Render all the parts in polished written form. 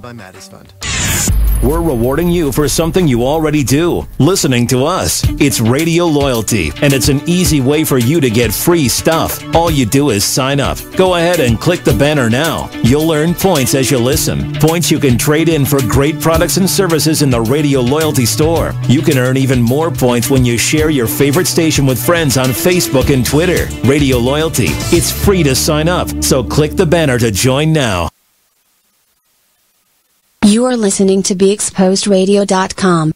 by Maddie's Fund. We're rewarding you for something you already do, listening to us. It's Radio Loyalty, and it's an easy way for you to get free stuff. All you do is sign up. Go ahead and click the banner now. You'll earn points as you listen. Points you can trade in for great products and services in the Radio Loyalty store. You can earn even more points when you share your favorite station with friends on Facebook and Twitter. Radio Loyalty. It's free to sign up, so click the banner to join now. You are listening to BeExposedRadio.com.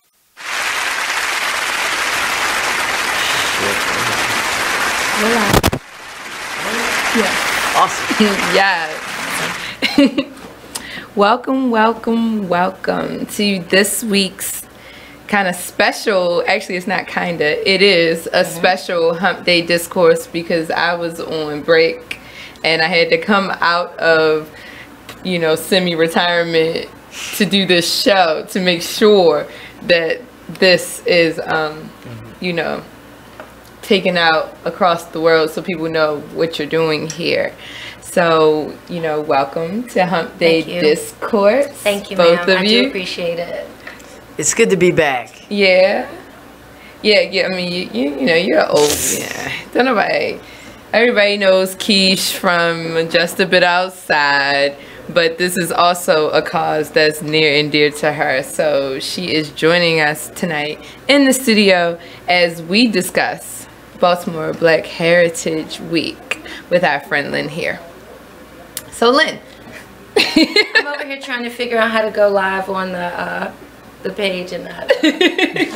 Yeah. Awesome. Yes. Welcome to this week's kind of special, actually it's not kinda, it is a special Hump Day discourse because I was on break and I had to come out of, semi-retirement to do this show to make sure that this is, taken out across the world so people know what you're doing here. So, welcome to Hump Day Discourse. Thank you, both ma'am. of I you. do appreciate it. It's good to be back. Yeah. I mean, you're old. Yeah. Don't nobody. Everybody knows Keish from Just a Bit Outside. But this is also a cause that's near and dear to her. So she is joining us tonight in the studio as we discuss Baltimore Black Heritage Week with our friend Lynn here. So Lynn. I'm over here trying to figure out how to go live on the page, and I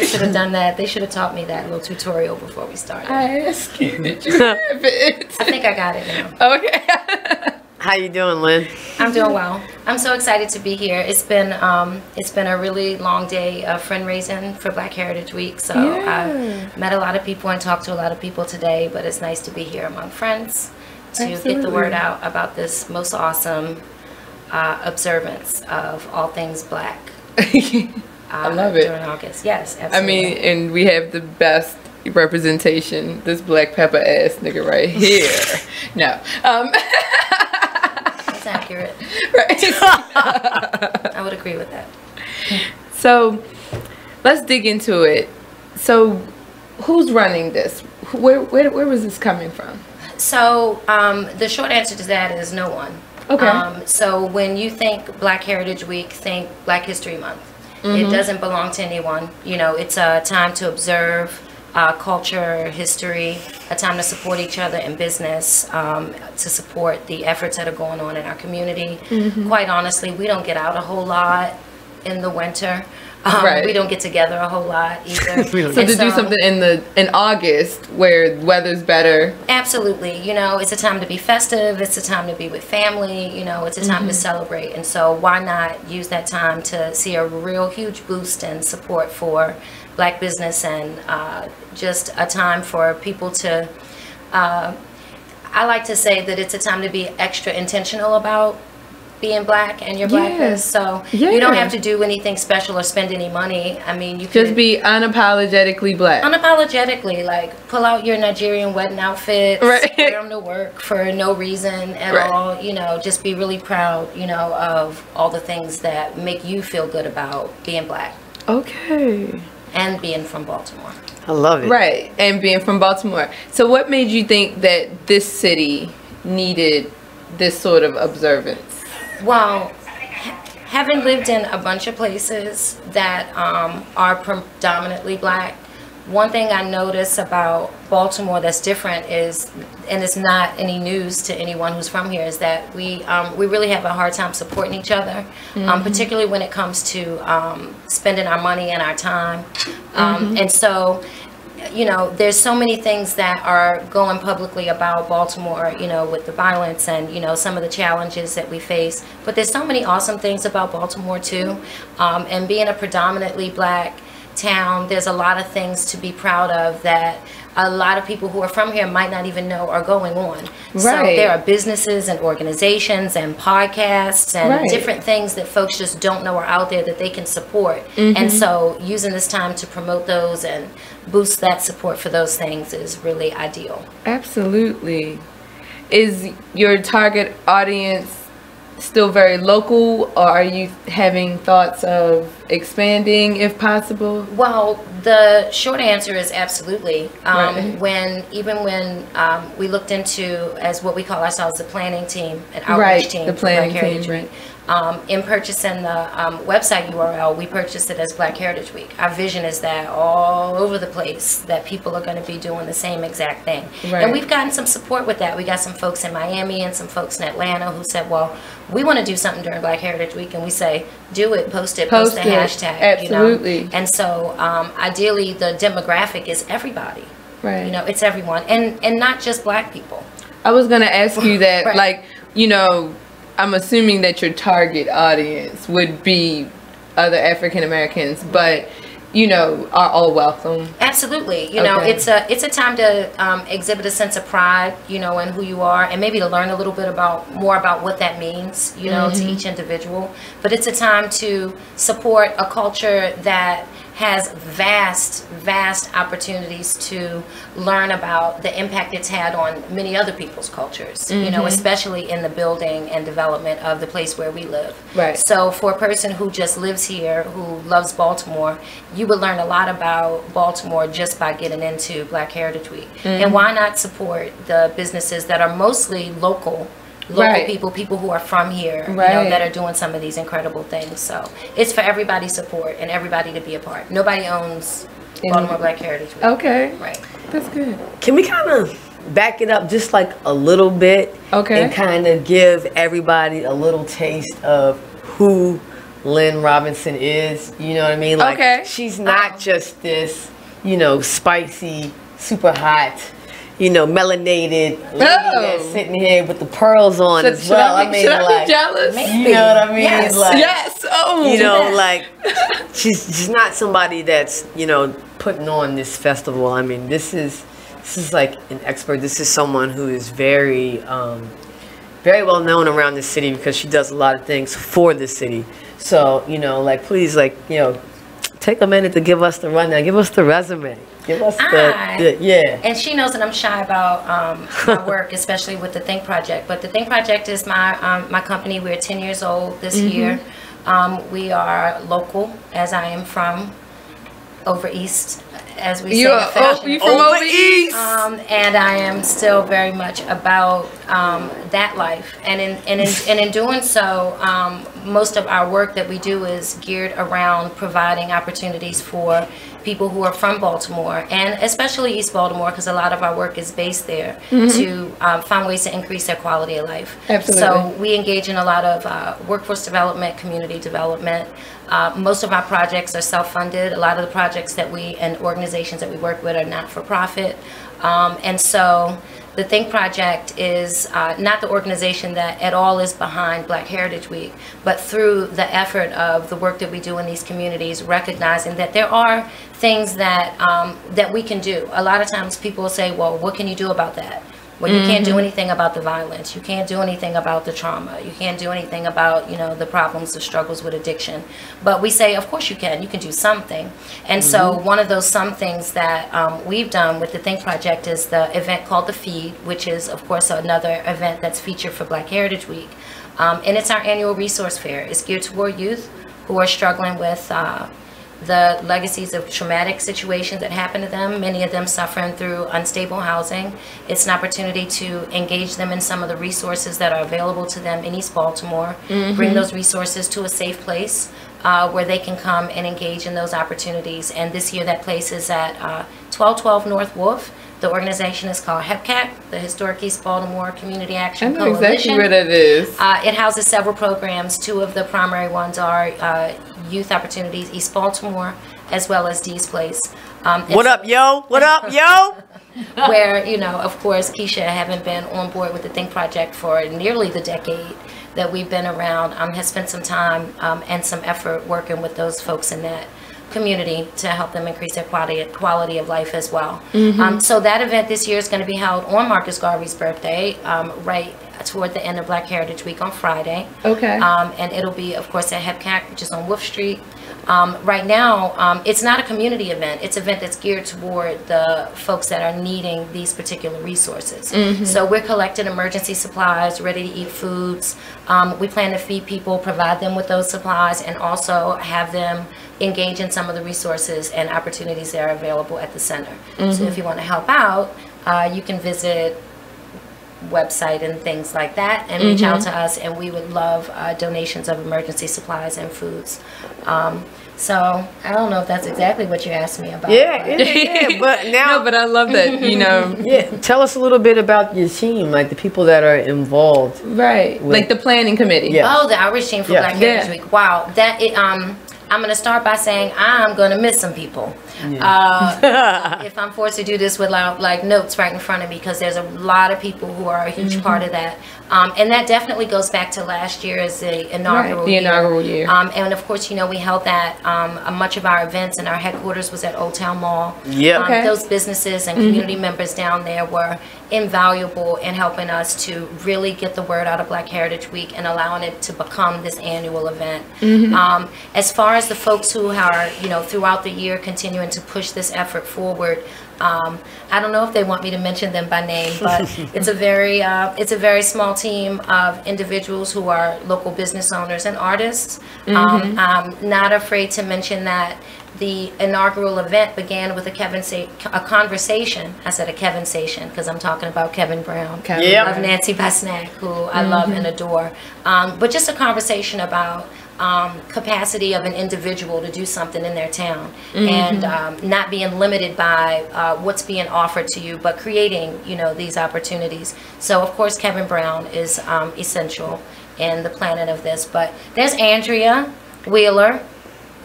should have done that. They should have taught me that little tutorial before we started. I asked you, did you have it? I think I got it now. Okay. How you doing, Lynn? I'm doing well. I'm so excited to be here. It's been a really long day of fundraising for Black Heritage Week. So I met a lot of people and talked to a lot of people today. But it's nice to be here among friends to get the word out about this most awesome observance of all things Black. I love it. During August, yes, absolutely. I mean, and we have the best representation. This black pepper ass nigga right here. No. Accurate. Right. I would agree with that. So let's dig into it. So who's running this? Where was this coming from? So the short answer to that is no one. Okay. So when you think Black Heritage Week, think Black History Month. It doesn't belong to anyone. It's a time to observe culture, history, a time to support each other in business, to support the efforts that are going on in our community. Quite honestly, we don't get out a whole lot in the winter. Right. We don't get together a whole lot either. So to do something in August where weather's better. Absolutely. It's a time to be festive. It's a time to be with family. It's a time to celebrate. And so why not use that time to see a real huge boost and support for Black business and just a time for people to, I like to say that it's a time to be extra intentional about being Black and your Blackness. So you don't have to do anything special or spend any money. I mean, you can just be unapologetically Black. Unapologetically, like pull out your Nigerian wedding outfits, wear them to work for no reason at all. Just be really proud, of all the things that make you feel good about being Black. Okay. And being from Baltimore. I love it. Right, and being from Baltimore. So what made you think that this city needed this sort of observance? Well, having lived in a bunch of places that are predominantly Black, one thing I notice about Baltimore that's different is, and it's not any news to anyone who's from here, is that we really have a hard time supporting each other, particularly when it comes to spending our money and our time. And so, there's so many things that are going publicly about Baltimore, with the violence and, some of the challenges that we face. But there's so many awesome things about Baltimore, too. And being a predominantly Black town, there's a lot of things to be proud of that a lot of people who are from here might not even know are going on. Right. So there are businesses and organizations and podcasts and different things that folks just don't know are out there that they can support. And so using this time to promote those and boost that support for those things is really ideal. Absolutely. Is your target audience still very local, or are you having thoughts of expanding if possible? Well, the short answer is absolutely. Right. When we looked into, as what we call ourselves, the planning team, an outreach Right, team, the for planning Black Heritage team, Week, in purchasing the website URL, we purchased it as Black Heritage Week. Our vision is that all over the place, that people are going to be doing the same exact thing. Right. And we've gotten some support with that. We got some folks in Miami and some folks in Atlanta who said, well, we want to do something during Black Heritage Week, and we say, do it, post the hashtag. Absolutely. You know? And so ideally the demographic is everybody. Right. You know, it's everyone, and not just Black people. I was going to ask you that, Right. like, you know, I'm assuming that your target audience would be other African Americans, but, you know, are all welcome. Absolutely. You know, Okay. it's a time to exhibit a sense of pride, you know, in who you are, and maybe to learn a little bit more about what that means, you know, to each individual. But it's a time to support a culture that has vast opportunities to learn about the impact it's had on many other people's cultures, you know, especially in the building and development of the place where we live. Right. So for a person who just lives here, who loves Baltimore, you would learn a lot about Baltimore just by getting into Black Heritage Week. And why not support the businesses that are mostly local Right. people who are from here, you know, Right. that are doing some of these incredible things. So it's for everybody's support and everybody to be a part. Nobody owns Baltimore Black Heritage Week. Okay. Right. That's good. Can we kind of back it up just like a little bit? Okay. And kind of give everybody a little taste of who Lynn Robinson is. You know what I mean? Like, Okay. she's not just this, you know, spicy, super hot, you know, melanated lady that's sitting here with the pearls on as well. I mean, should I like, be jealous? you know what I mean? Yes. Like, Yes. Oh. you know, like, she's not somebody that's, you know, putting on this festival. I mean, this is like an expert. This is someone who is very well known around the city because she does a lot of things for the city. So, you know, like, please, like, you know, take a minute to give us the rundown. Give us the resume. Give us yeah. And she knows that I'm shy about my work, especially with the Think Project. But the Think Project is my company. We're 10 years old this year. We are local, as I am from over east, as we say. You from over east. And I am still very much about that life. And in doing so, most of our work that we do is geared around providing opportunities for people who are from Baltimore, and especially East Baltimore, because a lot of our work is based there, to find ways to increase their quality of life. Absolutely. So we engage in a lot of workforce development, community development. Most of our projects are self-funded. A lot of the projects that we and organizations that we work with are not-for-profit. And so the Think Project is not the organization that at all is behind Black Heritage Week, but through the effort of the work that we do in these communities, recognizing that there are things that that we can do. A lot of times people will say, well, what can you do about that? Well, you can't do anything about the violence. You can't do anything about the trauma. You can't do anything about, you know, the problems, the struggles with addiction. But we say, of course you can. You can do something. And so one of those some things that we've done with the Think Project is the event called The Feed, which is, of course, another event that's featured for Black Heritage Week. And it's our annual resource fair. It's geared toward youth who are struggling with the legacies of traumatic situations that happen to them, many of them suffering through unstable housing. It's an opportunity to engage them in some of the resources that are available to them in East Baltimore, bring those resources to a safe place where they can come and engage in those opportunities. And this year that place is at 1212 North Wolf. The organization is called HEPCAC, the Historic East Baltimore Community Action I know Coalition. exactly where that is. It houses several programs. Two of the primary ones are Youth Opportunities East Baltimore, as well as Dee's Place. What up, yo? What up, yo? Where, you know, of course, Keisha, having been on board with the Think Project for nearly the decade that we've been around, has spent some time and some effort working with those folks in that community to help them increase their quality of life as well. So that event this year is going to be held on Marcus Garvey's birthday, right toward the end of Black Heritage Week on Friday. Okay. And it'll be, of course, at HEPCAC, which is on Wolf Street. Right now, it's not a community event. It's an event that's geared toward the folks that are needing these particular resources. So we're collecting emergency supplies, ready-to-eat foods. We plan to feed people, provide them with those supplies, and also have them engage in some of the resources and opportunities that are available at the center. So if you want to help out, you can visit website and things like that and reach out to us, and we would love donations of emergency supplies and foods. So I don't know if that's exactly what you asked me about. Yeah, but now, No, but I love that, you know. tell us a little bit about your team, like the people that are involved. Right. Like the planning committee. Yeah. Oh, the outreach team for Black Heritage Week. Wow, that it, I'm going to start by saying I'm going to miss some people. If I'm forced to do this without like notes right in front of me, because there's a lot of people who are a huge part of that. And that definitely goes back to last year as the inaugural year. And of course, you know, we held that, much of our events and our headquarters was at Old Town Mall. Those businesses and community members down there were invaluable in helping us to really get the word out of Black Heritage Week and allowing it to become this annual event. As far as the folks who are, you know, throughout the year continuing to push this effort forward, I don't know if they want me to mention them by name, but it's a very small team of individuals who are local business owners and artists. I'm not afraid to mention that the inaugural event began with a conversation. I said a Kevin-sation because I'm talking about Kevin Brown of Nancy Basnack, who I love and adore. But just a conversation about capacity of an individual to do something in their town, and not being limited by what's being offered to you, but creating, you know, these opportunities. So of course Kevin Brown is essential in the planning of this, but there's Andrea Wheeler,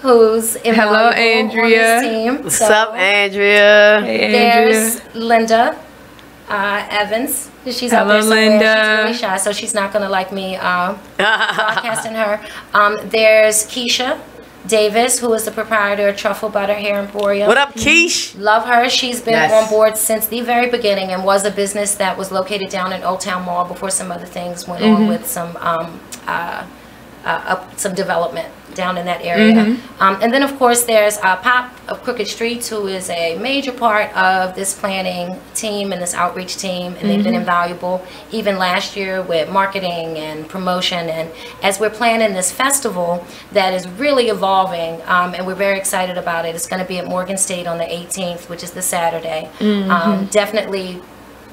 who's Hello, Andrea. on this team. What's up, Andrea? Hey, Andrea. There's Linda Evans. She's out there somewhere. Linda. She's really shy, so she's not going to like me broadcasting her. There's Keisha Davis, who is the proprietor of Truffle Butter Hair Emporium. What up, Keish? Love her. She's been on board since the very beginning and was a business that was located down in Old Town Mall before some other things went on with some development down in that area. And then of course there's Pop of Crooked Streets, who is a major part of this planning team and this outreach team, and they've been invaluable even last year with marketing and promotion. And as we're planning this festival that is really evolving, and we're very excited about it, it's going to be at Morgan State on the 18th, which is the Saturday. Definitely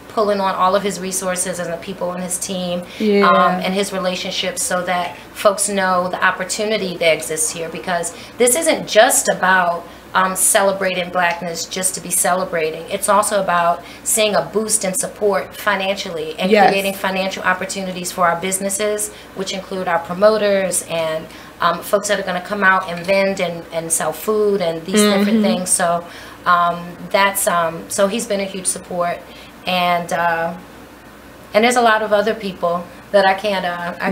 pulling on all of his resources and the people on his team, and his relationships, so that folks know the opportunity that exists here, because this isn't just about celebrating Blackness just to be celebrating. It's also about seeing a boost in support financially and creating financial opportunities for our businesses, which include our promoters and folks that are going to come out and vend and sell food and these different things. So so he's been a huge support. And there's a lot of other people that I can't.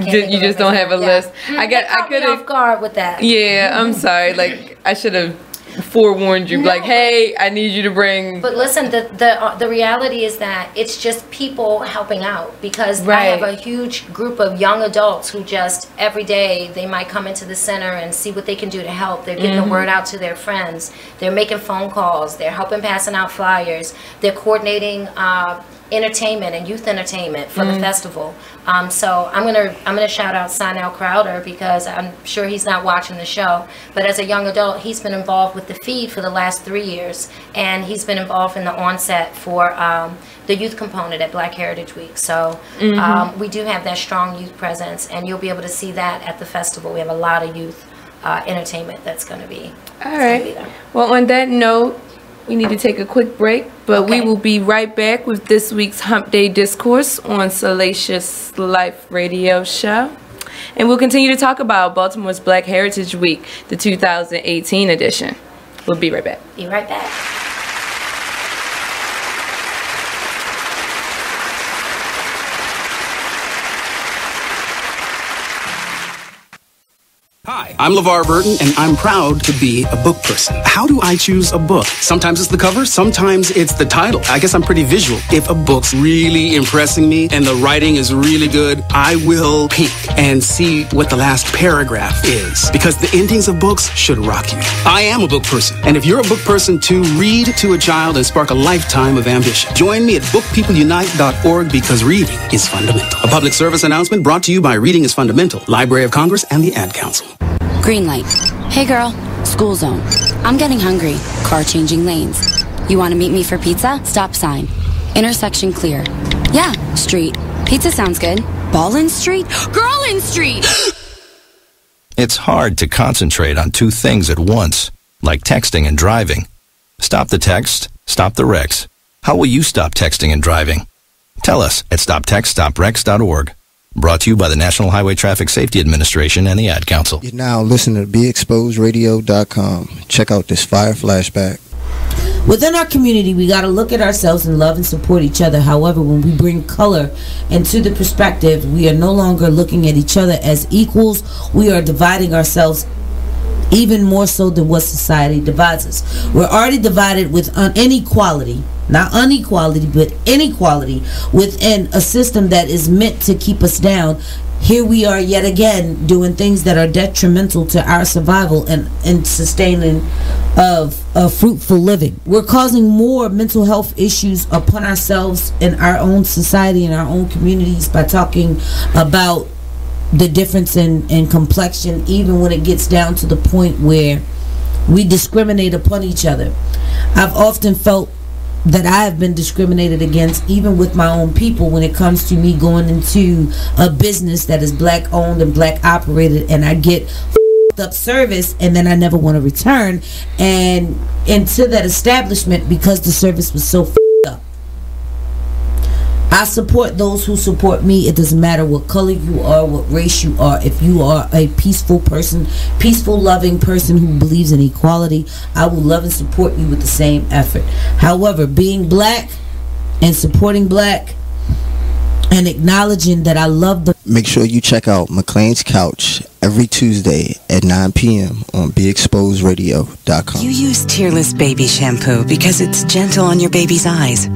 You just don't have a list. I could be off guard with that. Yeah, I'm sorry. Like I should have forewarned you. Like, hey, I need you to bring. But listen, the reality is that it's just people helping out, because I have a huge group of young adults who just every day they might come into the center and see what they can do to help. They're getting the word out to their friends. They're making phone calls. They're helping passing out flyers. They're coordinating entertainment and youth entertainment for the festival. So I'm gonna shout out Sinel Crowder, because I'm sure he's not watching the show, but as a young adult he's been involved with the feed for the last 3 years, and he's been involved in the onset for the youth component at Black Heritage Week. So we do have that strong youth presence, and you'll be able to see that at the festival. We have a lot of youth entertainment that's going to be there. Well, on that note, we need to take a quick break, but we will be right back with this week's Hump Day Discourse on Salacious Life Radio Show. And we'll continue to talk about Baltimore's Black Heritage Week, the 2018 edition. We'll be right back. Be right back. Hi, I'm LeVar Burton, and I'm proud to be a book person. How do I choose a book? Sometimes it's the cover, sometimes it's the title. I guess I'm pretty visual. If a book's really impressing me and the writing is really good, I will peek and see what the last paragraph is, because the endings of books should rock you. I am a book person, and if you're a book person too, read to a child and spark a lifetime of ambition. Join me at bookpeopleunite.org, because reading is fundamental. A public service announcement brought to you by Reading is Fundamental, Library of Congress, and the Ad Council. Green light. Hey girl, school zone. I'm getting hungry. Car changing lanes. You want to meet me for pizza? Stop sign. Intersection clear. Yeah, street. Pizza sounds good. Ballin Street? Girlin Street! It's hard to concentrate on two things at once, like texting and driving. Stop the text, stop the wrecks. How will you stop texting and driving? Tell us at stoptextstopwrecks.org. Brought to you by the National Highway Traffic Safety Administration and the Ad Council. You're now listening to BeExposedRadio.com. Check out this fire flashback. Within our community, we got to look at ourselves and love and support each other. However, when we bring color into the perspective, we are no longer looking at each other as equals. We are dividing ourselves even more so than what society divides us. We're already divided with inequality, not unequality, but inequality within a system that is meant to keep us down. Here we are yet again doing things that are detrimental to our survival and sustaining of a fruitful living. We're causing more mental health issues upon ourselves in our own society and our own communities by talking about the difference in complexion, even when it gets down to the point where we discriminate upon each other. I've often felt that I have been discriminated against, even with my own people, when it comes to me going into a business that is black owned and black operated, and I get up service and then I never want to return and into that establishment because the service was so up. I support those who support me. It doesn't matter what color you are, what race you are. If you are a peaceful person, peaceful, loving person who believes in equality, I will love and support you with the same effort. However, being black and supporting black and acknowledging that I love the... Make sure you check out McLean's Couch every Tuesday at 9 p.m. on BeExposedRadio.com. You use Tearless Baby Shampoo because it's gentle on your baby's eyes.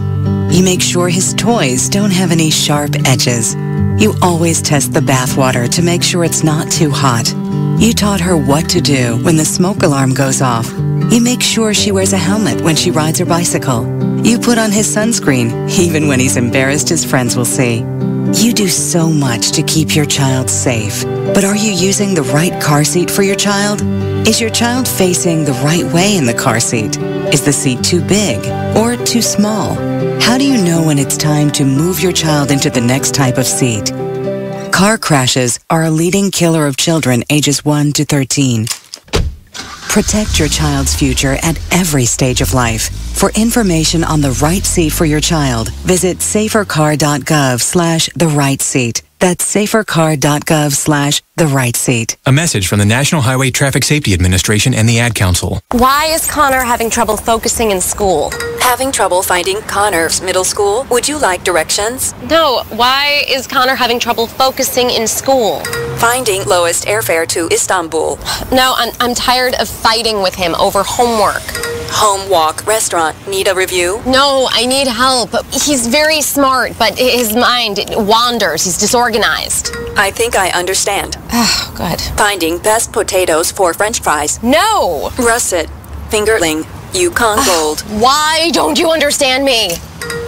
You make sure his toys don't have any sharp edges. You always test the bathwater to make sure it's not too hot. You taught her what to do when the smoke alarm goes off. You make sure she wears a helmet when she rides her bicycle. You put on his sunscreen, even when he's embarrassed his friends will see. You do so much to keep your child safe. But are you using the right car seat for your child? Is your child facing the right way in the car seat? Is the seat too big or too small? How do you know when it's time to move your child into the next type of seat? Car crashes are a leading killer of children ages 1 to 13. Protect your child's future at every stage of life. For information on the right seat for your child, visit safercar.gov/the-right-seat. That's safercar.gov/the-right-seat. A message from the National Highway Traffic Safety Administration and the Ad Council. Why is Connor having trouble focusing in school? Having trouble finding Connor's middle school? Would you like directions? No, why is Connor having trouble focusing in school? Finding lowest airfare to Istanbul. No, I'm tired of fighting with him over homework. Home, walk, restaurant. Need a review? No, I need help. He's very smart, but his mind wanders. He's disorganized. I think I understand. Oh, good. Finding best potatoes for French fries. No! Russet, fingerling, Yukon Gold. Why don't you understand me?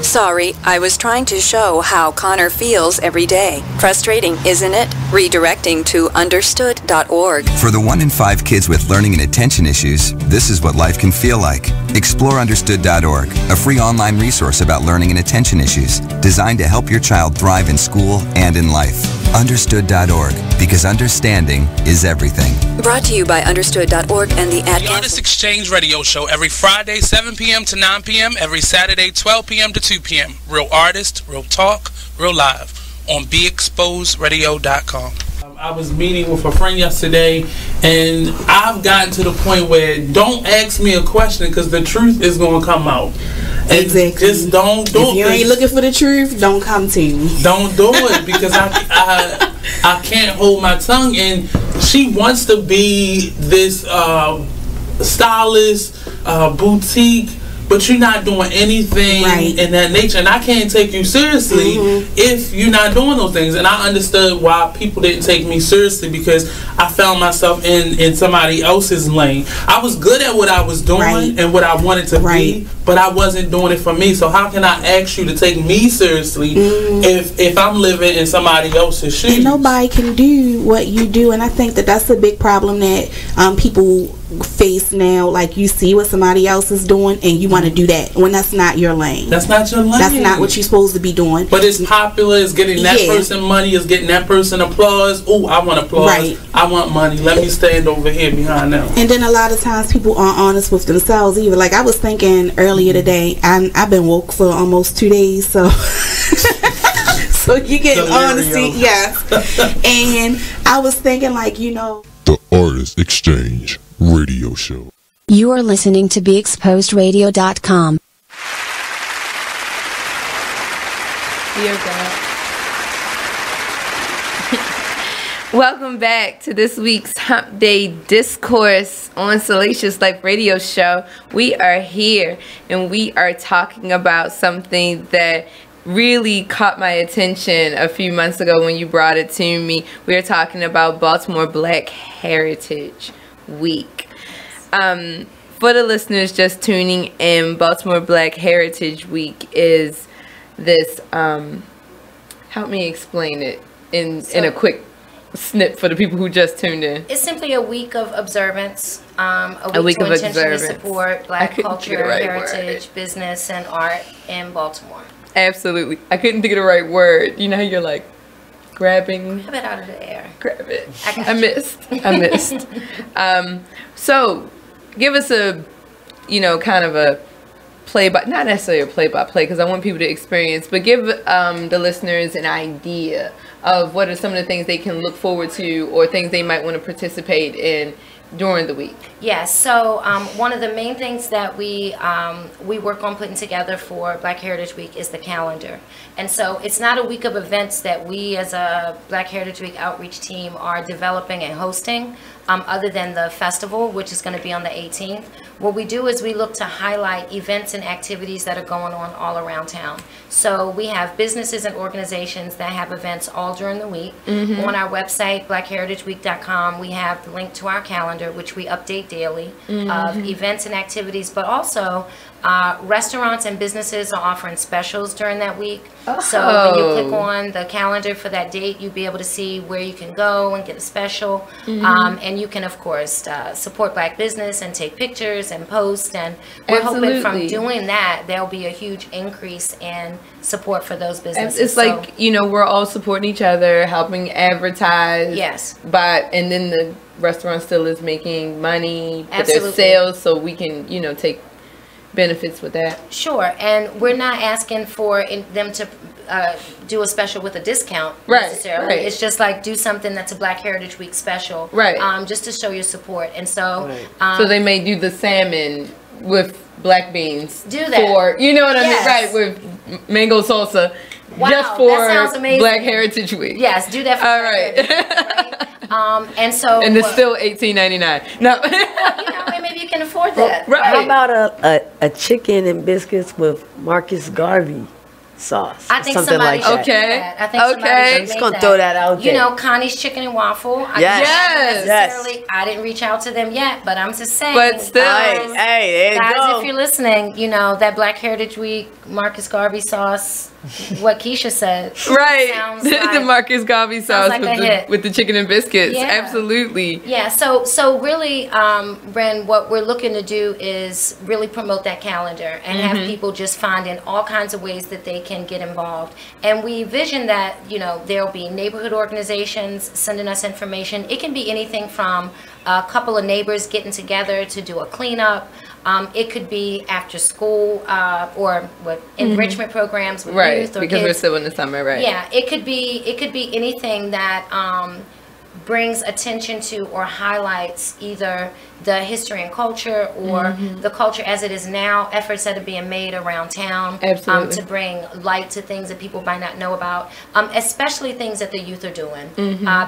Sorry, I was trying to show how Connor feels every day. Frustrating, isn't it? Redirecting to understood.org. For the 1 in 5 kids with learning and attention issues, this is what life can feel like. Explore understood.org, a free online resource about learning and attention issues, designed to help your child thrive in school and in life. Understood.org, because understanding is everything. Brought to you by understood.org and the Ad The Artist Exchange Radio Show every Friday, 7 p.m. to 9 p.m., every Saturday, 12 p.m. to 2 p.m. Real artists, real talk, real live on BeExposedRadio.com. I was meeting with a friend yesterday, and I've gotten to the point where don't ask me a question because the truth is going to come out. Exactly. Just don't do it. If you ain't looking for the truth, don't come to me. Don't do it because I can't hold my tongue. And she wants to be this stylist, boutique, but you're not doing anything in that nature, and I can't take you seriously if you're not doing those things. And I understood why people didn't take me seriously, because I found myself in somebody else's lane. I was good at what I was doing and what I wanted to be, but I wasn't doing it for me. So how can I ask you to take me seriously if I'm living in somebody else's shoes? And nobody can do what you do, and I think that that's a big problem that people face now. Like, you see what somebody else is doing and you want to do that when that's not your lane. That's not your lane. That's not what you're supposed to be doing. But it's popular, it's getting that person money, it's getting that person applause. Oh, I want applause. I want money. Let me stand over here behind them. And then a lot of times people aren't honest with themselves either. Like, I was thinking earlier today, I've been woke for almost 2 days, so so you get honesty, and I was thinking, like, The Artist Exchange Radio Show. You are listening to BeExposedRadio.com. Dear God. Welcome back to this week's Hump Day Discourse on Salacious Life Radio Show. We are here and we are talking about something that really caught my attention a few months ago when you brought it to me. We are talking about Baltimore Black Heritage Week. For the listeners just tuning in, Baltimore Black Heritage Week is this, help me explain it in a quick snip for the people who just tuned in. It's simply a week of observance, a week to intentionally support Black culture, heritage, business, and art in Baltimore. Absolutely. I couldn't think of the right word. You know how you're like grabbing. Grab it out of the air. Grab it. I missed. So give us a, kind of a not necessarily a play-by-play, because I want people to experience, but give the listeners an idea of what are some of the things they can look forward to or things they might want to participate in during the week. Yes, so one of the main things that we work on putting together for Black Heritage Week is the calendar. And so it's not a week of events that we as a Black Heritage Week outreach team are developing and hosting, other than the festival, which is going to be on the 18th. What we do is we look to highlight events and activities that are going on all around town. So we have businesses and organizations that have events all during the week. On our website, blackheritageweek.com, we have the link to our calendar, which we update daily, of events and activities, but also restaurants and businesses are offering specials during that week. So when you click on the calendar for that date, you'll be able to see where you can go and get a special. And you can, of course, support Black business and take pictures and post. And we're hoping from doing that, there'll be a huge increase in support for those businesses. It's like, we're all supporting each other, helping advertise. Yes. And then the restaurant still is making money with their sales, so we can, take benefits with that. Sure, and we're not asking for them to do a special with a discount necessarily. It's just like do something that's a Black Heritage Week special, just to show your support. And so, so they may do the salmon with black beans. Do that for what I mean, right? With mango salsa, just for Black Heritage Week. Yes, do that for all right. And it's still $18.99. No, and maybe you can afford that. Right. How about a chicken and biscuits with Marcus Garvey sauce? I think something somebody like that. should do that. I think somebody should I'm just gonna throw that out there. Connie's Chicken and Waffle. I didn't reach out to them yet, but I'm just saying. But still, hey, there you guys, go. if you're listening, that Black Heritage Week Marcus Garvey sauce. What Keisha said. Right. The Marcus Garvey sauce with the chicken and biscuits. Yeah. Absolutely. Yeah. So really, Ren, what we're looking to do is really promote that calendar and have people just finding all kinds of ways that they can get involved. And we vision that, there'll be neighborhood organizations sending us information. It can be anything from a couple of neighbors getting together to do a cleanup. It could be after school or with enrichment programs with youth or because kids. we're still in the summer, right? Yeah, it could be anything that brings attention to or highlights either the history and culture or the culture as it is now, efforts that are being made around town to bring light to things that people might not know about, especially things that the youth are doing,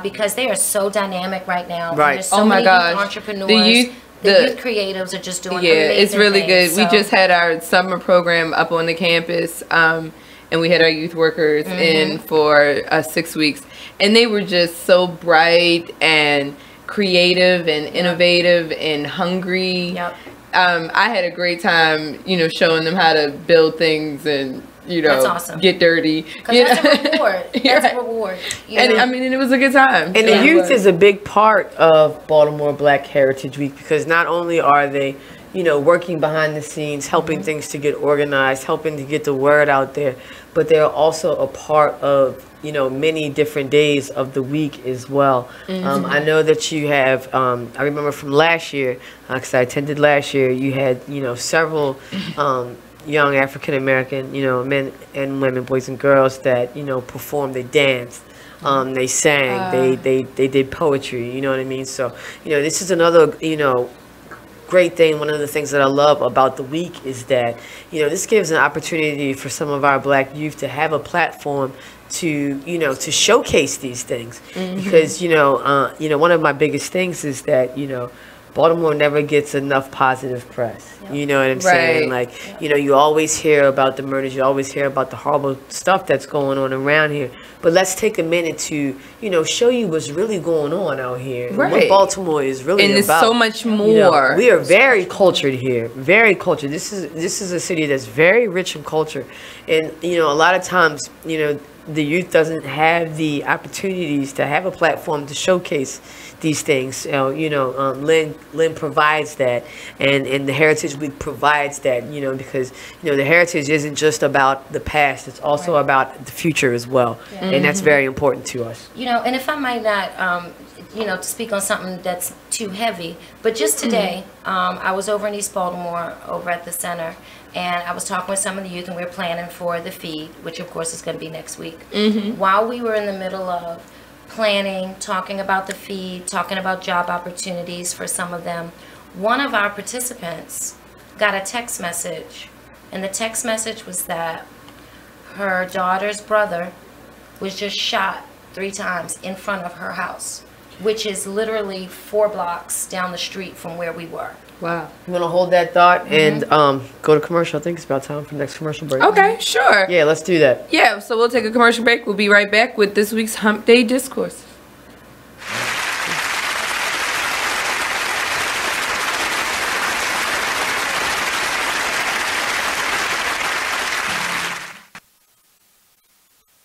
because they are so dynamic right now. Right. There's so many youth entrepreneurs. The youth creatives are just doing amazing it's really things. good. We just had our summer program up on the campus, and we had our youth workers in for 6 weeks, and they were just so bright and creative and innovative and hungry. I had a great time, showing them how to build things and That's awesome. get dirty. Because that's a reward. That's a reward. And I mean, and it was a good time. And the youth is a big part of Baltimore Black Heritage Week, because not only are they, working behind the scenes, helping things to get organized, helping to get the word out there, but they're also a part of, many different days of the week as well. I know that you have, I remember from last year, because I attended last year, you had, several young African American, men and women, boys and girls that, performed, they danced, they sang, they did poetry, you know what I mean? So, this is another, great thing. One of the things that I love about the week is that, this gives an opportunity for some of our Black youth to have a platform to, to showcase these things. Because, one of my biggest things is that, Baltimore never gets enough positive press. You know what I'm saying? Like, you always hear about the murders, you always hear about the horrible stuff that's going on around here. But let's take a minute to, show you what's really going on out here. And what Baltimore is really and about. And there's so much more. We are very cultured here. Very cultured. This is a city that's very rich in culture. And, a lot of times, the youth doesn't have the opportunities to have a platform to showcase these things. Lynn provides that, and the Heritage Week provides that, because, the heritage isn't just about the past, it's also about the future as well. And that's very important to us. And if I might not, to speak on something that's too heavy, but just today, I was over in East Baltimore, over at the center, and I was talking with some of the youth, and we were planning for the feed, which of course is going to be next week. While we were in the middle of planning, talking about the feed, talking about job opportunities for some of them, one of our participants got a text message, and the text message was that her daughter's brother was just shot 3 times in front of her house, which is literally 4 blocks down the street from where we were. Wow. You want to hold that thought and go to commercial? I think it's about time for the next commercial break. Okay, sure. Yeah, let's do that. Yeah, so we'll take a commercial break. We'll be right back with this week's Hump Day Discourse.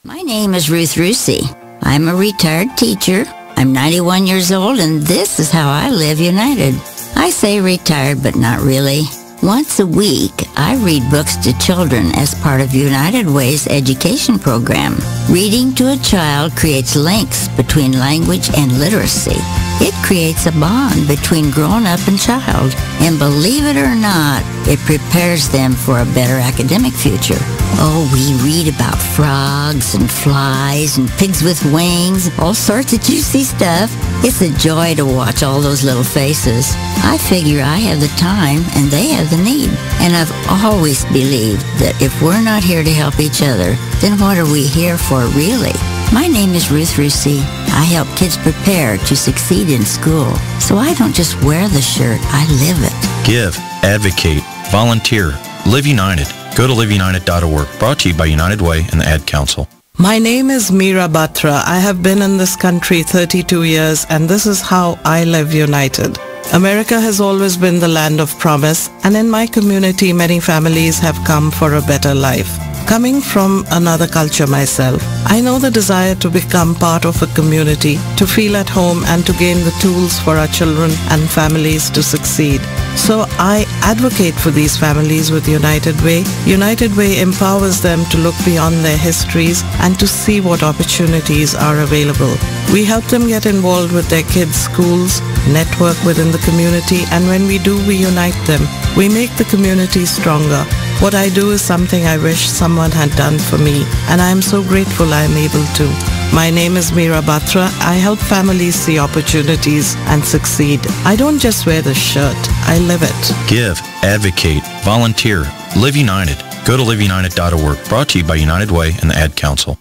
My name is Ruth Rusi. I'm a retired teacher. I'm 91 years old, and this is how I live united. I say retired, but not really. Once a week, I read books to children as part of United Way's education program. Reading to a child creates links between language and literacy. It creates a bond between grown-up and child, and believe it or not, it prepares them for a better academic future. Oh, we read about frogs and flies and pigs with wings, all sorts of juicy stuff. It's a joy to watch all those little faces. I figure I have the time and they have the need. And I've always believed that if we're not here to help each other, then what are we here for really? My name is Ruth Rusi. I help kids prepare to succeed in school. So I don't just wear the shirt, I live it. Give, advocate, volunteer, live united. Go to liveunited.org. Brought to you by United Way and the Ad Council. My name is Meera Batra. I have been in this country 32 years, and this is how I live united. America has always been the land of promise, and in my community, many families have come for a better life. Coming from another culture myself, I know the desire to become part of a community, to feel at home, and to gain the tools for our children and families to succeed. So I advocate for these families with United Way. United Way empowers them to look beyond their histories and to see what opportunities are available. We help them get involved with their kids' schools, network within the community, and when we do, we unite them. We make the community stronger. What I do is something I wish someone had done for me, and I am so grateful I am able to. My name is Meera Batra. I help families see opportunities and succeed. I don't just wear the shirt, I live it. Give, advocate, volunteer, Live United. Go to liveunited.org. Brought to you by United Way and the Ad Council.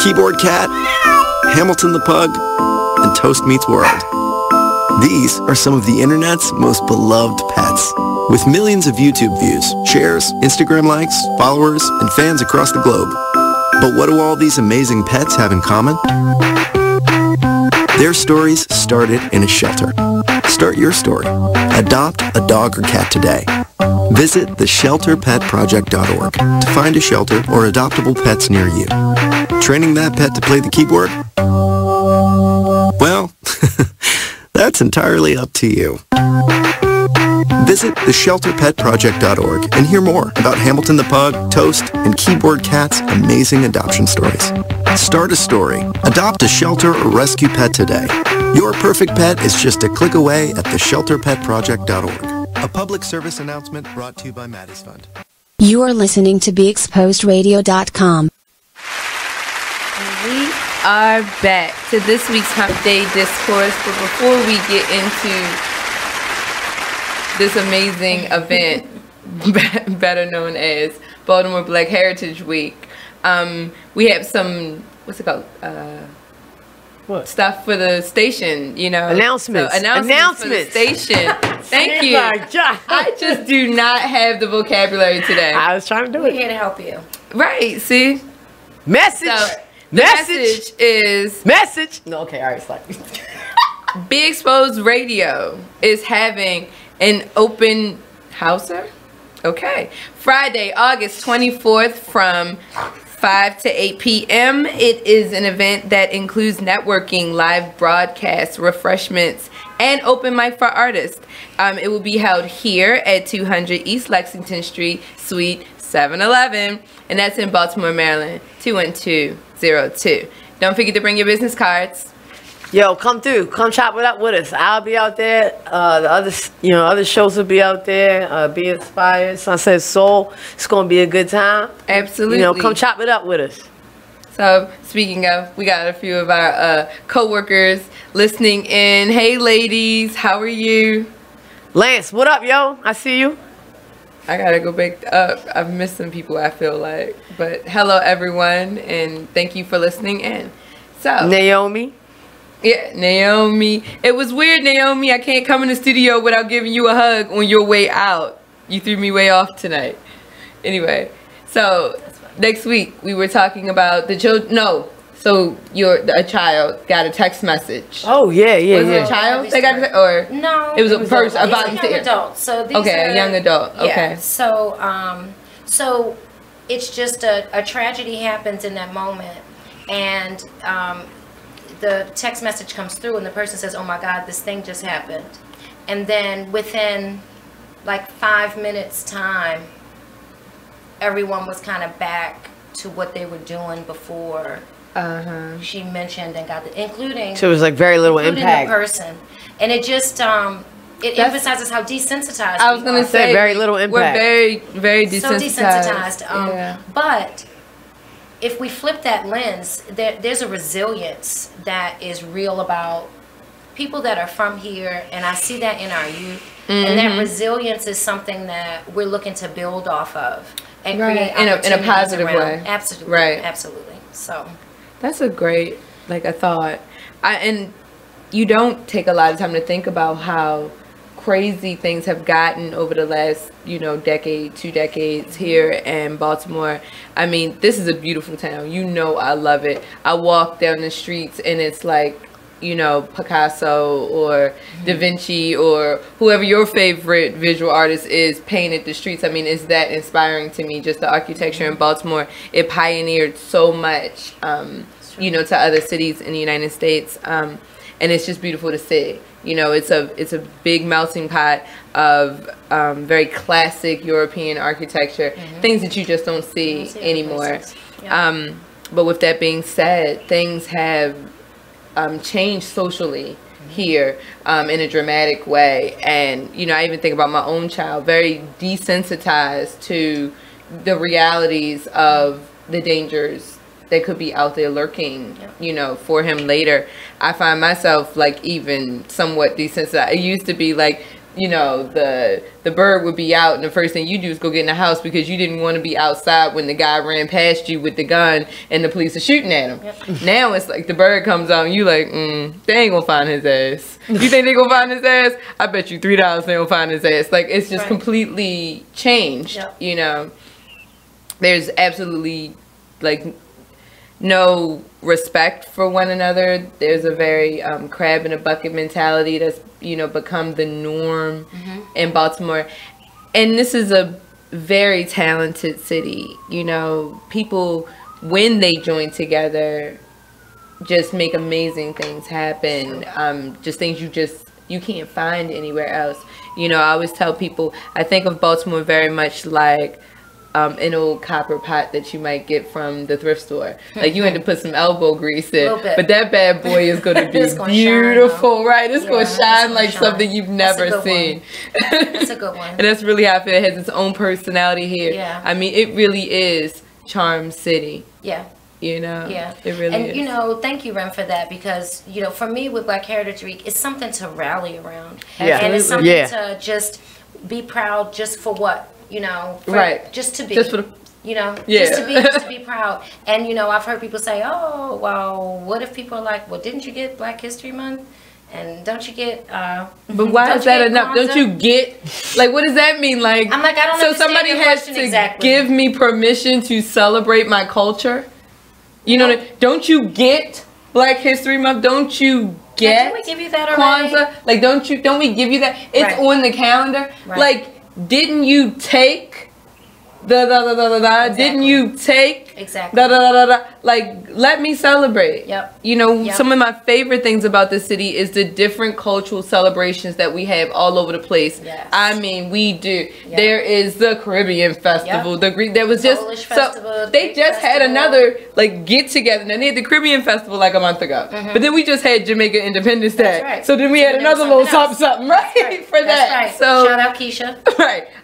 Keyboard Cat, Hamilton the Pug, and Toast Meets World. These are some of the internet's most beloved pets. With millions of YouTube views, shares, Instagram likes, followers, and fans across the globe. But what do all these amazing pets have in common? Their stories started in a shelter. Start your story. Adopt a dog or cat today. Visit theshelterpetproject.org to find a shelter or adoptable pets near you. Training that pet to play the keyboard? Well, that's entirely up to you. Visit theshelterpetproject.org and hear more about Hamilton the Pug, Toast, and Keyboard Cat's amazing adoption stories. Start a story, adopt a shelter or rescue pet today. Your perfect pet is just a click away at theshelterpetproject.org. A public service announcement brought to you by Maddie's Fund. You are listening to BeExposedRadio.com. We are back to this week's Hump Day Discourse, but before we get into this amazing event, better known as Baltimore Black Heritage Week, we have some, what's it called? What? Stuff for the station, you know. Announcements. So, announcements for the station. Thank you. I just do not have the vocabulary today. I was trying to do it. We're here to help you. Right, see? Message. So, the message is... Message. No, okay, all right, it's like... Be Exposed Radio is having an open houser. Okay. Friday, August 24th from 5 to 8 p.m. It is an event that includes networking, live broadcasts, refreshments, and open mic for artists. It will be held here at 200 East Lexington Street, Suite 711, and that's in Baltimore, Maryland, 21202. Don't forget to bring your business cards. Yo, come through. Come chop it up with us. I'll be out there. The other shows will be out there. Be Inspired, Sunset Soul. It's gonna be a good time. Absolutely. Come chop it up with us. So speaking of, we got a few of our co-workers listening in. Hey, ladies, how are you? Lance, what up, yo? I see you. I gotta go back up. I've missed some people, I feel like. But hello, everyone, and thank you for listening in. So Naomi. Yeah, Naomi. It was weird, Naomi. I can't come in the studio without giving you a hug on your way out. You threw me way off tonight. Anyway, so next week we were talking about the children. No, so a child got a text message. Oh yeah. Was it a child they got a or no? It was a person, a young volunteer. adult. So these okay, are, a young adult. Yeah, okay. So it's just a tragedy happens in that moment, and the text message comes through and the person says, oh my God, this thing just happened. And then within like 5 minutes time, everyone was kind of back to what they were doing before she mentioned and got including. So it was like very little impact. The person. And it just, it emphasizes how desensitized I was going to say very little impact. We're very, very desensitized. So desensitized. Yeah. But if we flip that lens, there's a resilience that is real about people that are from here, and I see that in our youth. And that resilience is something that we're looking to build off of and create in a positive way. Absolutely, right? Absolutely. So that's a great a thought. And you don't take a lot of time to think about how crazy things have gotten over the last, decade, 2 decades here in Baltimore. I mean, this is a beautiful town. I love it. I walk down the streets and it's like, Picasso or Da Vinci or whoever your favorite visual artist is painted the streets. I mean, it's that inspiring to me. Just the architecture in Baltimore, it pioneered so much, to other cities in the United States. And it's just beautiful to see. It's a big melting pot of very classic European architecture, things that you just don't see anymore. Yeah. But with that being said, things have changed socially here in a dramatic way. And, I even think about my own child, very desensitized to the realities of the dangers that could be out there lurking, you know, for him later. I find myself like even somewhat desensitized. It used to be like, you know, the bird would be out and the first thing you do is go get in the house because you didn't want to be outside when the guy ran past you with the gun and the police are shooting at him. Now it's like the bird comes out and you like, they ain't gonna find his ass. You think they gonna find his ass? I bet you $3 they gonna find his ass. Like, it's just completely changed, you know. There's absolutely like no respect for one another. There's a very crab in a bucket mentality that's, you know, become the norm in Baltimore. And this is a very talented city. You know, people, when they join together, just make amazing things happen. Just things you can't find anywhere else. You know, I always tell people, I think of Baltimore very much like an old copper pot that you might get from the thrift store. Like, you had to put some elbow grease in, but that bad boy is going to be beautiful, shine, right? It's going to shine like something you've never seen. That's a good one. And that's really how I feel. It has its own personality here. Yeah. I mean, it really is Charm City. Yeah. You know? Yeah. It really is. And, you know, thank you, Rem, for that, because, you know, for me with Black Heritage Week, it's something to rally around. Yeah. And it's something to just be proud just for what? You know, just to be, just for the, you know, just to be proud. And, you know, I've heard people say, oh, well, what if people are like, well, didn't you get Black History Month? And don't you get, but why is that enough? Don't you get, like, what does that mean? Like, I'm like, I don't so somebody has to give me permission to celebrate my culture? You know, don't you get Black History Month? Don't you get Didn't we give you that already? Kwanzaa? Like, don't we give you that? It's on the calendar. Like, didn't you take didn't you take like, let me celebrate. You know, some of my favorite things about the city is the different cultural celebrations that we have all over the place. I mean, we do. There is the Caribbean Festival, the Greek, there was just Polish so festival, they just had another like get together. And they had the Caribbean Festival like a month ago, but then we just had Jamaica Independence Day. So then we had another little something for that. So shout out Keisha.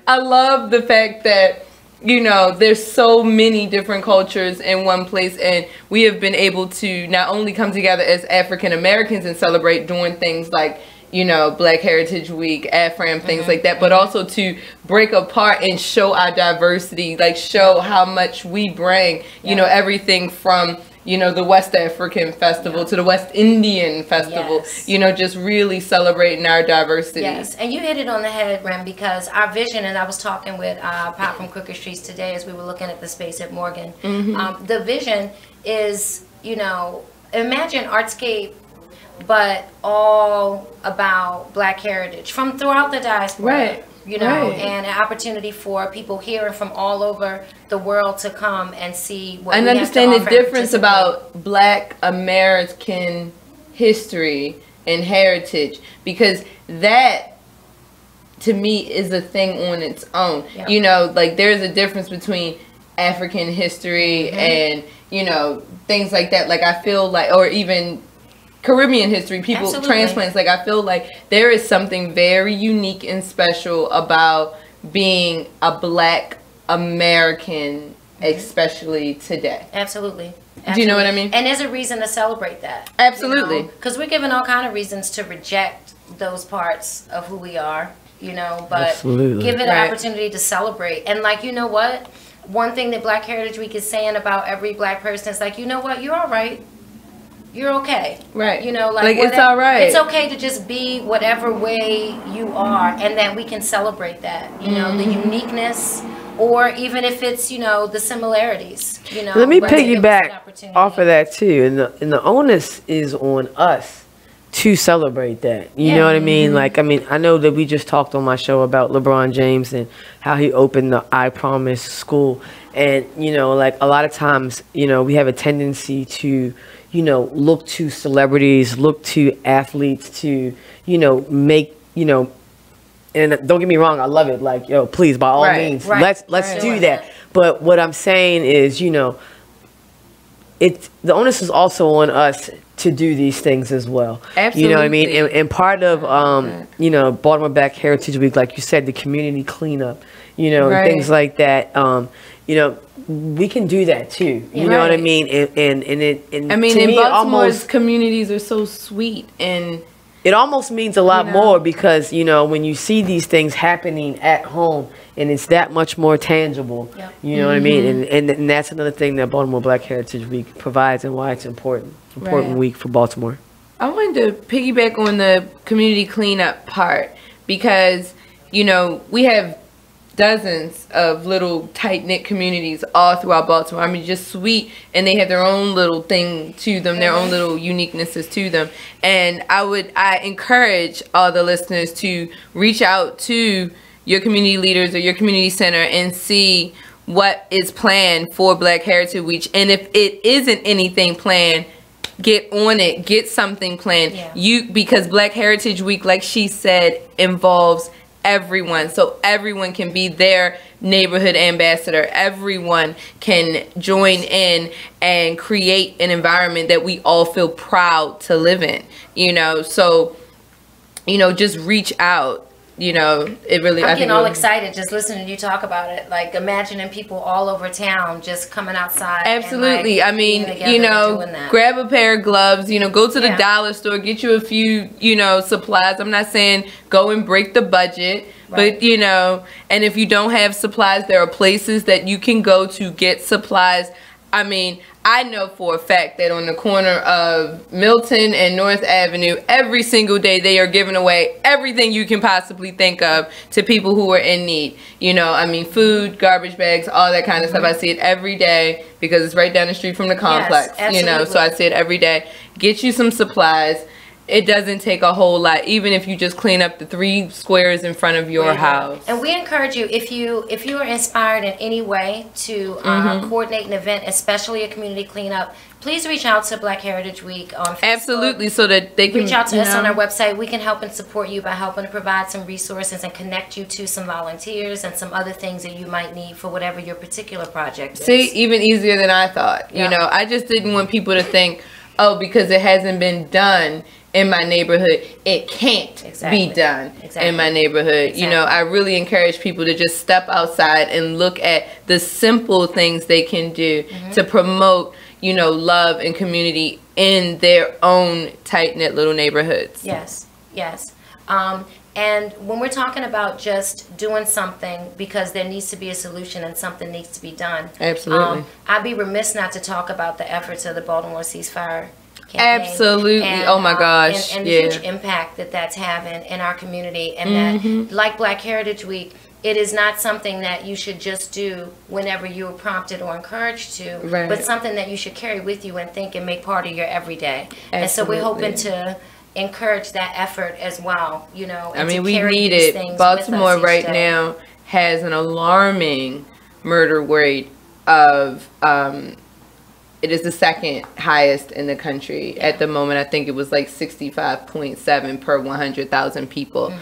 I love the fact that, you know, there's so many different cultures in one place, and we have been able to not only come together as African Americans and celebrate doing things like, you know, Black Heritage Week, AFRAM, things like that, but also to break apart and show our diversity, like show how much we bring, you know, everything from, you know, the West African Festival to the West Indian Festival, you know, just really celebrating our diversity. Yes, and you hit it on the head, Rem, because our vision, and I was talking with Pop from Crooked Streets today as we were looking at the space at Morgan. The vision is, you know, imagine Artscape, but all about Black heritage from throughout the diaspora. You know, and an opportunity for people here and from all over the world to come and see what and we understand have to the offer difference about Black American history and heritage, because that to me is a thing on its own. You know, like there's a difference between African history and, you know, things like that. Like I feel like, or even Caribbean history, people, transplants, like I feel like there is something very unique and special about being a Black American, especially today. Absolutely. Do you know what I mean? And there's a reason to celebrate that. Absolutely. Because we're given all kind of reasons to reject those parts of who we are, you know, but give it an opportunity to celebrate. And like, you know what? One thing that Black Heritage Week is saying about every Black person is like, you know what? You're all right. You're okay. You know, like it's all right. It's okay to just be whatever way you are, and that we can celebrate that, you know, the uniqueness, or even if it's, you know, the similarities, you know. Let me piggyback off of that too. And the onus is on us to celebrate that. You know what I mean? Like, I mean, I know that we just talked on my show about LeBron James and how he opened the I Promise school. And, you know, like a lot of times, you know, we have a tendency to, you know, look to celebrities, look to athletes to, you know, make, you know, and don't get me wrong, I love it. Like, yo, please, by all means, let's do that. But what I'm saying is, you know, the onus is also on us to do these things as well. Absolutely. You know what I mean? And part of, you know, Baltimore Black Heritage Week, like you said, the community cleanup, you know, and things like that, you know, we can do that too. You know what I mean? And I mean, to in me, Baltimore's communities are so sweet, and it almost means a lot more because, you know, when you see these things happening at home and it's that much more tangible, you know what I mean? And that's another thing that Baltimore Black Heritage Week provides and why it's important week for Baltimore. I wanted to piggyback on the community cleanup part because, you know, we have dozens of little tight-knit communities all throughout Baltimore. I mean, just sweet, and they have their own little thing to them, their own little uniquenesses to them. And I encourage all the listeners to reach out to your community leaders or your community center and see what is planned for Black Heritage Week. And if it isn't anything planned, get on it, get something planned. Because Black Heritage Week, like she said, involves everyone, so everyone can be their neighborhood ambassador. Everyone can join in and create an environment that we all feel proud to live in, you know. So, you know, just reach out. You know, it really. I'm getting all excited just listening to you talk about it. Like imagining people all over town just coming outside. Absolutely. And, like, I mean, you know, grab a pair of gloves. You know, go to the dollar store, get you a few, you know, supplies. I'm not saying go and break the budget, but you know, and if you don't have supplies, there are places that you can go to get supplies. I mean, I know for a fact that on the corner of Milton and North Avenue, every single day they are giving away everything you can possibly think of to people who are in need. You know, I mean, food, garbage bags, all that kind of stuff. I see it every day because it's right down the street from the complex. You know, so I see it every day. Get you some supplies. It doesn't take a whole lot, even if you just clean up the 3 squares in front of your house. And we encourage you, if you are inspired in any way to coordinate an event, especially a community cleanup, please reach out to Black Heritage Week on Facebook. Absolutely, so that they can reach out to us on our website. We can help and support you by helping to provide some resources and connect you to some volunteers and some other things that you might need for whatever your particular project is. See, even easier than I thought. You know, I just didn't want people to think, oh, because it hasn't been done in my neighborhood, it can't be done in my neighborhood. You know, I really encourage people to just step outside and look at the simple things they can do to promote, you know, love and community in their own tight-knit little neighborhoods. Yes, yes. And when we're talking about just doing something because there needs to be a solution and something needs to be done. Absolutely. I'd be remiss not to talk about the efforts of the Baltimore Ceasefire campaign. Absolutely. And, oh my gosh. And the huge impact that that's having in our community. And that, like Black Heritage Week, it is not something that you should just do whenever you're prompted or encouraged to, but something that you should carry with you and think and make part of your everyday. Absolutely. And so we're hoping to encourage that effort as well, you know. I mean, we need it. Baltimore right now has an alarming murder rate of it is the second highest in the country at the moment. I think it was like 65.7 per 100,000 people.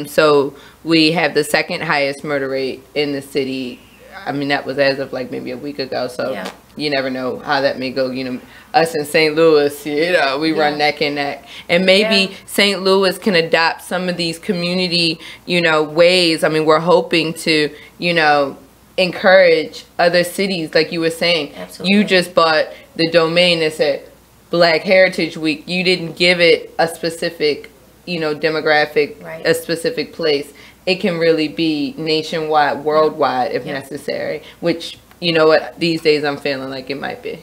So we have the second highest murder rate in the city. I mean, that was as of like maybe a week ago. So you never know how that may go. You know, us in St. Louis, you know, we run neck and neck. And maybe St. Louis can adopt some of these community, you know, ways. I mean, we're hoping to, you know, encourage other cities, like you were saying. You just bought the domain that said Black Heritage Week. You didn't give it a specific, you know, demographic, a specific place. It can really be nationwide, worldwide, if necessary, which, you know what, these days I'm feeling like it might be.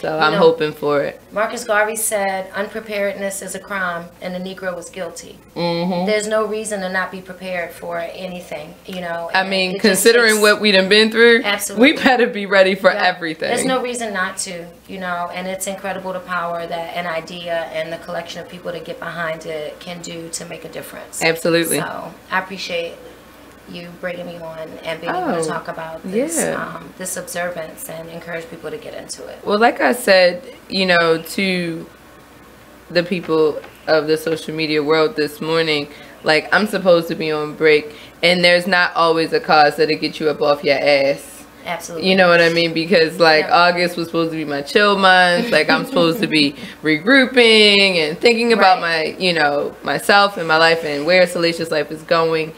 So I'm hoping for it. Marcus Garvey said, unpreparedness is a crime, and the Negro was guilty. There's no reason to not be prepared for anything, you know. I mean, considering what we done been through, we better be ready for everything. There's no reason not to, you know, and it's incredible the power that an idea and the collection of people that get behind it can do to make a difference. Absolutely. So I appreciate you bringing me on and being able to talk about this, this observance and encourage people to get into it. Well, like I said, you know, to the people of the social media world this morning, like, I'm supposed to be on break, and there's not always a cause that'll get you up off your ass. Absolutely. You know what I mean? Because like August was supposed to be my chill month. Like I'm supposed to be regrouping and thinking about my, you know, myself and my life and where Salacious life is going.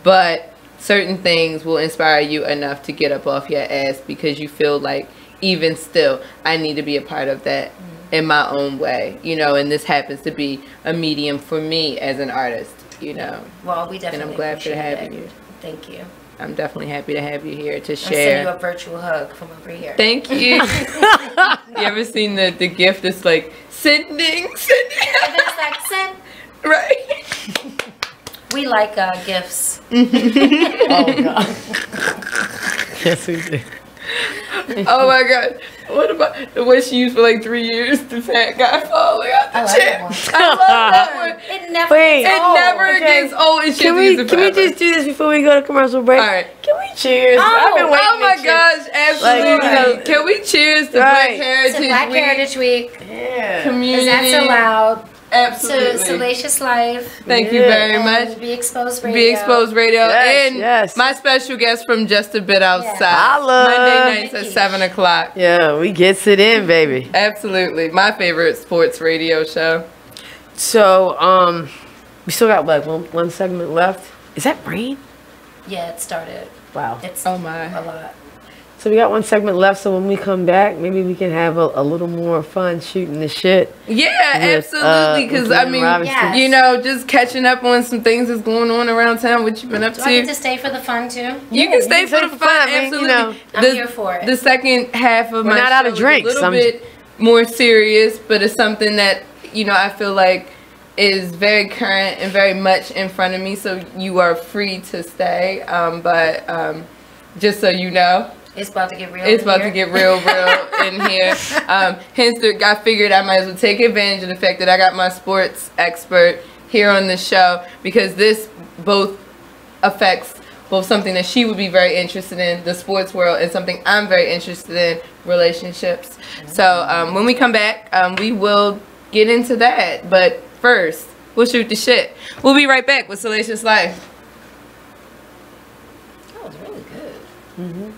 But certain things will inspire you enough to get up off your ass because you feel like even still I need to be a part of that in my own way, you know, and this happens to be a medium for me as an artist, you know. Well, we definitely and I'm glad for having you. Thank you. I'm definitely happy to have you here to I'm share. sending you a virtual hug from over here. Thank you. You ever seen the gift that's like sending? And it's like send. Right. We like gifts. Oh God. Yes, we do. Oh my God. What about the one she used for like 3 years? The fat guy falling out the chair. I love that one. It never gets old. It Can we just do this before we go to commercial break? All right. Can we cheers? I've been waiting Oh my to cheers. gosh, absolutely. Can we cheers to Black Heritage It's Black Week? Heritage Week. Yeah. Community. Because that's allowed. Absolutely. To Salacious Life. Thank you very And much. Be Exposed Radio. Be Exposed Radio. Yes, and my special guest from Just a Bit Outside. Holla. Monday nights at 7 o'clock. Yeah, we gets it in, baby. Absolutely. My favorite sports radio show. So, we still got like one segment left. Is that rain? Yeah, it started. Wow. It's oh my. a lot. So we got one segment left, so when we come back, maybe we can have a little more fun shooting the shit. Yeah, with, absolutely. Because, I mean, Robinson. you know, just catching up on some things that's going on around town. What you been up Do to? I get to stay for the fun too? You can stay for the fun, absolutely. You know, I'm here for it. The second half of We're my not out of show drinks. is a little bit more serious, but it's something that, you know, I feel like is very current and very much in front of me, so you are free to stay. But just so you know, it's about to get real. It's about to get real in here. Hence, I figured I might as well take advantage of the fact that I got my sports expert here on the show, because this both affects both something that she would be very interested in, the sports world, and something I'm very interested in, relationships. So when we come back, we will get into that. But first, we'll shoot the shit. We'll be right back with Salacious Life. That was really good. Mm-hmm.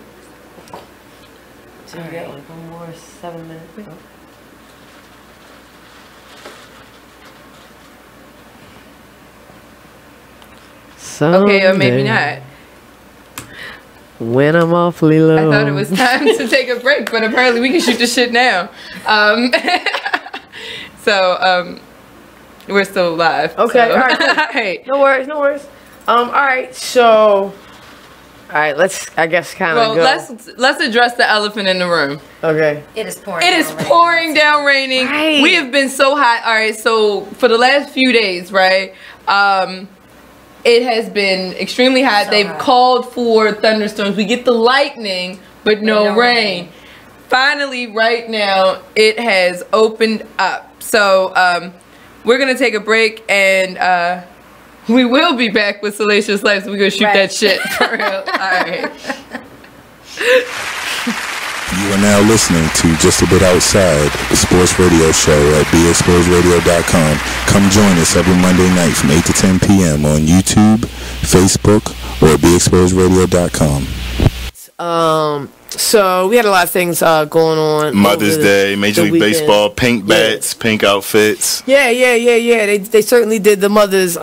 So we got like one more 7 minutes. Okay, or maybe not. When I'm awfully low. I thought it was time to take a break, but apparently we can shoot the shit now. We're still live. Okay, so. all right. Cool. Hey. No worries, no worries. All right, so, all right, let's, I guess, kind of go. Let's address the elephant in the room. Okay. It is pouring. It is pouring down raining. Right. We have been so hot. All right, so for the last few days, right? It has been extremely hot. So They've hot. called for thunderstorms. We get the lightning, but no rain. Finally, right now, it has opened up. So we're going to take a break, and we will be back with Salacious Life, so we're going to shoot that shit for real. All right. You are now listening to Just a Bit Outside, the sports radio show at BeExposedRadio.com. Come join us every Monday night from 8 to 10 p.m. on YouTube, Facebook, or at BeExposedRadio.com. So we had a lot of things going on. Mother's Day, Major League Baseball, pink bats, pink outfits. Yeah. They certainly did the mothers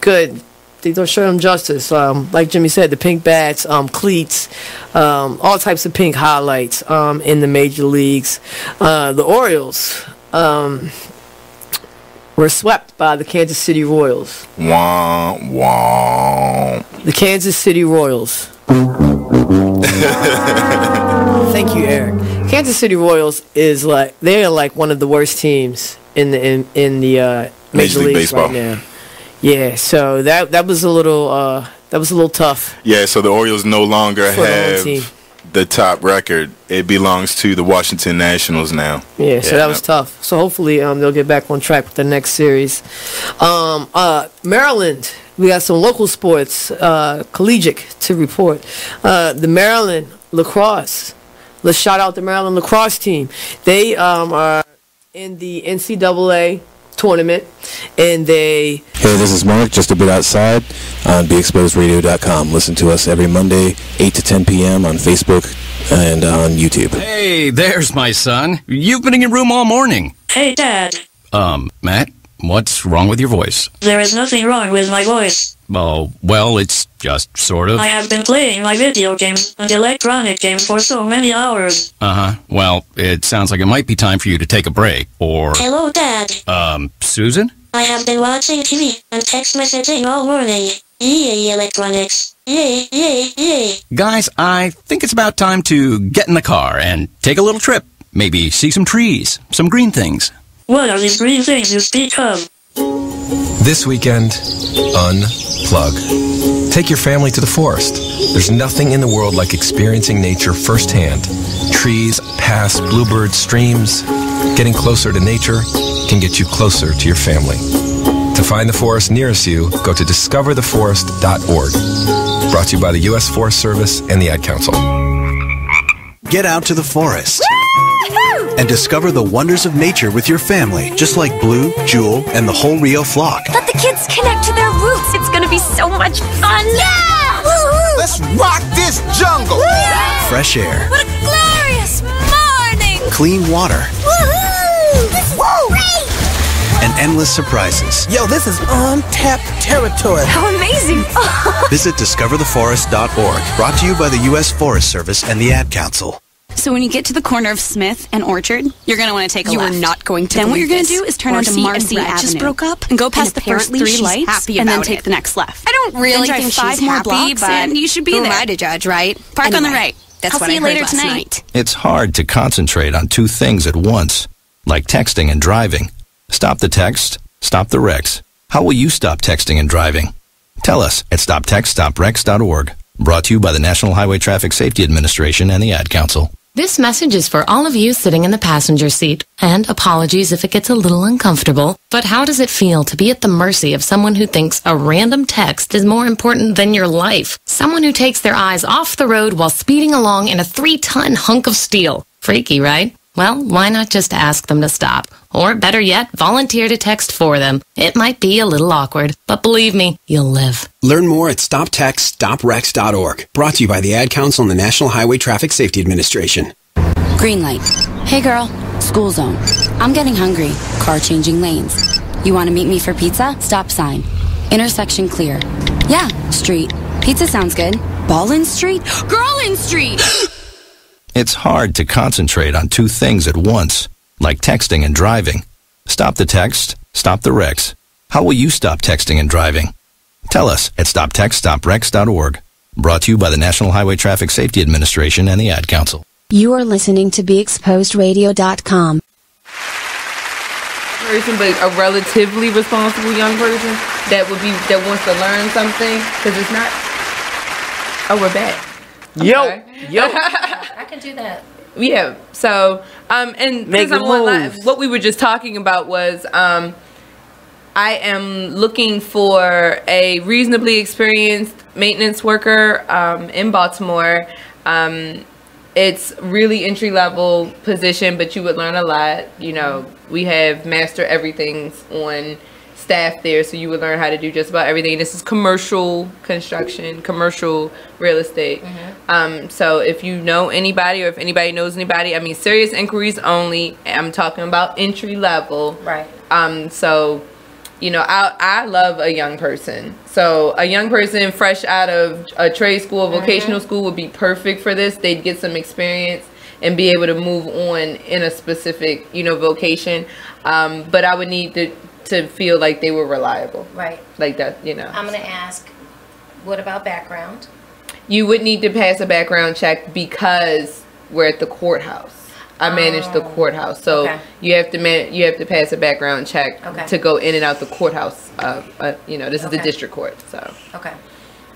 good. They don't show them justice. Like Jimmy said, the pink bats, cleats, all types of pink highlights in the major leagues. The Orioles were swept by the Kansas City Royals. Wah, wah. The Kansas City Royals. Thank you, Eric. Kansas City Royals is they're like one of the worst teams in the Major League Baseball right now. Yeah, so that was a little tough. Yeah, so the Orioles no longer have the top record. It belongs to the Washington Nationals now. Yeah, so that was tough. So hopefully they'll get back on track with the next series. Maryland, we got some local sports, collegiate to report. The Maryland lacrosse. Let's shout out the Maryland lacrosse team. They are in the NCAA tournament, and they... Hey, this is Mark, just a bit outside on BeExposedRadio.com. Listen to us every Monday, 8 to 10 p.m. on Facebook and on YouTube. Hey, there's my son. You've been in your room all morning. Hey, Dad. Matt, what's wrong with your voice? There is nothing wrong with my voice. Oh, well, it's just sort of. I have been playing my video games and electronic games for so many hours. Uh-huh. Well, it sounds like it might be time for you to take a break, or... Hello, Dad. Susan? I have been watching TV and text messaging all morning. Yay, electronics. Yay, yay, yay. Guys, I think it's about time to get in the car and take a little trip. Maybe see some trees, some green things. What are these green things you speak of? This weekend, unplug. Take your family to the forest. There's nothing in the world like experiencing nature firsthand. Trees, paths, bluebirds, streams. Getting closer to nature can get you closer to your family. To find the forest nearest you, go to discovertheforest.org. Brought to you by the U.S. Forest Service and the Ad Council. Get out to the forest and discover the wonders of nature with your family, just like Blue, Jewel, and the whole Rio flock. Let the kids connect to their roots. It's gonna be so much fun. Yeah! Woo-hoo! Let's rock this jungle. Yeah! Fresh air. What a glorious morning. Clean water. Woohoo! This is great. And endless surprises. Yo, this is untapped territory. How amazing. Visit discovertheforest.org. Brought to you by the U.S. Forest Service and the Ad Council. So when you get to the corner of Smith and Orchard, you're going to want to take a left. You are not going to. Then what you're going to this. do is turn onto Marcy Avenue. Just broke up and go past the first apparently 3 she's lights happy and then about take it. the next left. I don't really then think drive 5 she's more happy, blocks but and you should be who there. am I to judge, right? Park on the Anyway, right. That's I'll what see I you heard later last tonight. night. It's hard to concentrate on 2 things at once, like texting and driving. Stop the text, stop the wrecks. How will you stop texting and driving? Tell us at stoptextstopwrecks.org. Brought to you by the National Highway Traffic Safety Administration and the Ad Council. This message is for all of you sitting in the passenger seat. And apologies if it gets a little uncomfortable. But how does it feel to be at the mercy of someone who thinks a random text is more important than your life? Someone who takes their eyes off the road while speeding along in a 3-ton hunk of steel. Freaky, right? Well, why not just ask them to stop? Or better yet, volunteer to text for them. It might be a little awkward, but believe me, you'll live. Learn more at stoptextstoprex.org. Brought to you by the Ad Council and the National Highway Traffic Safety Administration. Green light. Hey girl, school zone. I'm getting hungry. Car changing lanes. You want to meet me for pizza? Stop sign. Intersection clear. Yeah, street. Pizza sounds good. Ballin Street? Girlin Street! It's hard to concentrate on 2 things at once, like texting and driving. Stop the text, stop the wrecks. How will you stop texting and driving? Tell us at stoptextstopwrecks.org. Brought to you by the National Highway Traffic Safety Administration and the Ad Council. You are listening to BeExposedRadio.com. Person, but a relatively responsible young person that wants to learn something, because it's not. Oh, we're back. Yo. I can do that. Yeah. So, and Make the moves. what we were just talking about was, I am looking for a reasonably experienced maintenance worker in Baltimore. It's really entry-level position, but you would learn a lot. You know, we have master everything's on staff there, so you would learn how to do just about everything. This is commercial construction, commercial real estate. So if you know anybody, or if anybody knows anybody, I mean, serious inquiries only. I'm talking about entry-level. Right. So, you know, I love a young person. So a young person fresh out of a trade school, a vocational school would be perfect for this. They'd get some experience and be able to move on in a specific, you know, vocation. But I would need to feel like they were reliable. Right. Like that, you know. I'm going to ask, what about background? You would need to pass a background check because we're at the courthouse. I manage the courthouse, so you have to pass a background check to go in and out the courthouse. You know, this is the district court, so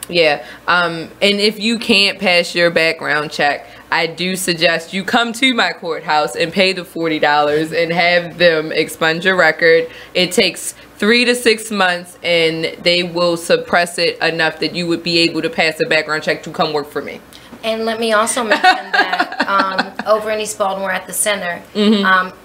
yeah. And if you can't pass your background check, I do suggest you come to my courthouse and pay the $40 and have them expunge your record. It takes 3 to 6 months, and they will suppress it enough that you would be able to pass a background check to come work for me. And let me also mention that over in East Baltimore at the center,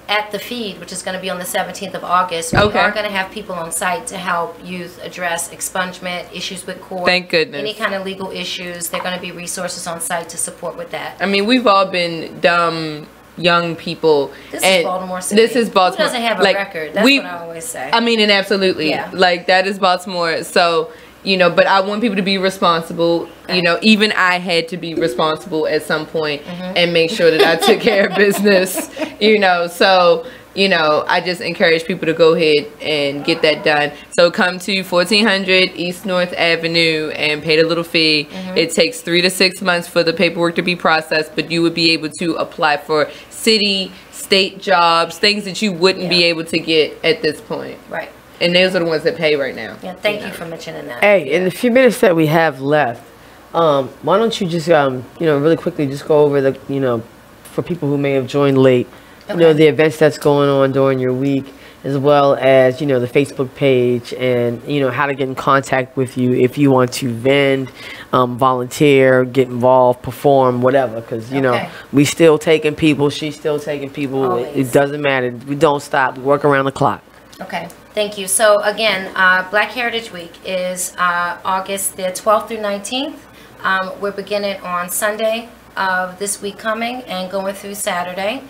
at the feed, which is going to be on the 17th of August. We are going to have people on site to help youth address expungement, issues with court. Thank goodness. Any kind of legal issues. They're going to be resources on site to support with that. I mean, we've all been dumb young people. This is Baltimore City. This is Baltimore. Who doesn't have a record? That's what I always say. I mean, and absolutely. Yeah. Like, that is Baltimore. So, you know, but I want people to be responsible. You know, even I had to be responsible at some point and make sure that I took care of business, you know. So, you know, I just encourage people to go ahead and get that done. So come to 1400 East North Avenue and pay the little fee. It takes 3 to 6 months for the paperwork to be processed, but you would be able to apply for city, state jobs, things that you wouldn't be able to get at this point. Right. And those are the ones that pay right now. Yeah, thank you for mentioning that. Hey, in the few minutes that we have left, why don't you just, you know, really quickly just go over the, you know, for people who may have joined late, you know, the events that's going on during your week, as well as, you know, the Facebook page and, you know, how to get in contact with you if you want to vend, volunteer, get involved, perform, whatever. Because, you know, we still taking people. She's still taking people. It doesn't matter. We don't stop. We work around the clock. Okay, thank you. So again, Black Heritage Week is August the 12th through 19th. We're beginning on Sunday of this week coming and going through Saturday.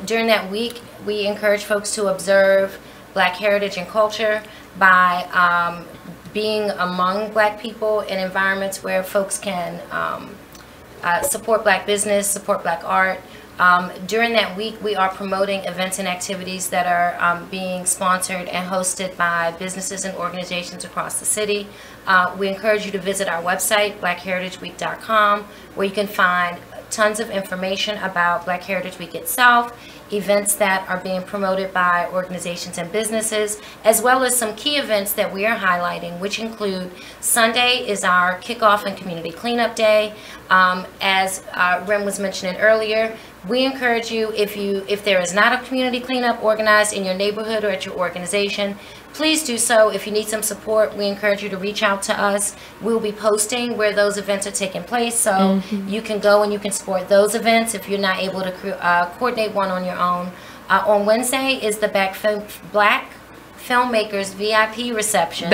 During that week, we encourage folks to observe Black heritage and culture by being among Black people in environments where folks can support Black business, support Black art. During that week, we are promoting events and activities that are being sponsored and hosted by businesses and organizations across the city. We encourage you to visit our website, blackheritageweek.com, where you can find tons of information about Black Heritage Week itself, events that are being promoted by organizations and businesses, as well as some key events that we are highlighting, which include Sunday is our kickoff and community cleanup day. As Rem was mentioning earlier, we encourage you, if there is not a community cleanup organized in your neighborhood or at your organization, please do so. If you need some support, we encourage you to reach out to us. We'll be posting where those events are taking place, so you can go and you can support those events if you're not able to coordinate one on your own. On Wednesday is the Black Filmmakers VIP reception.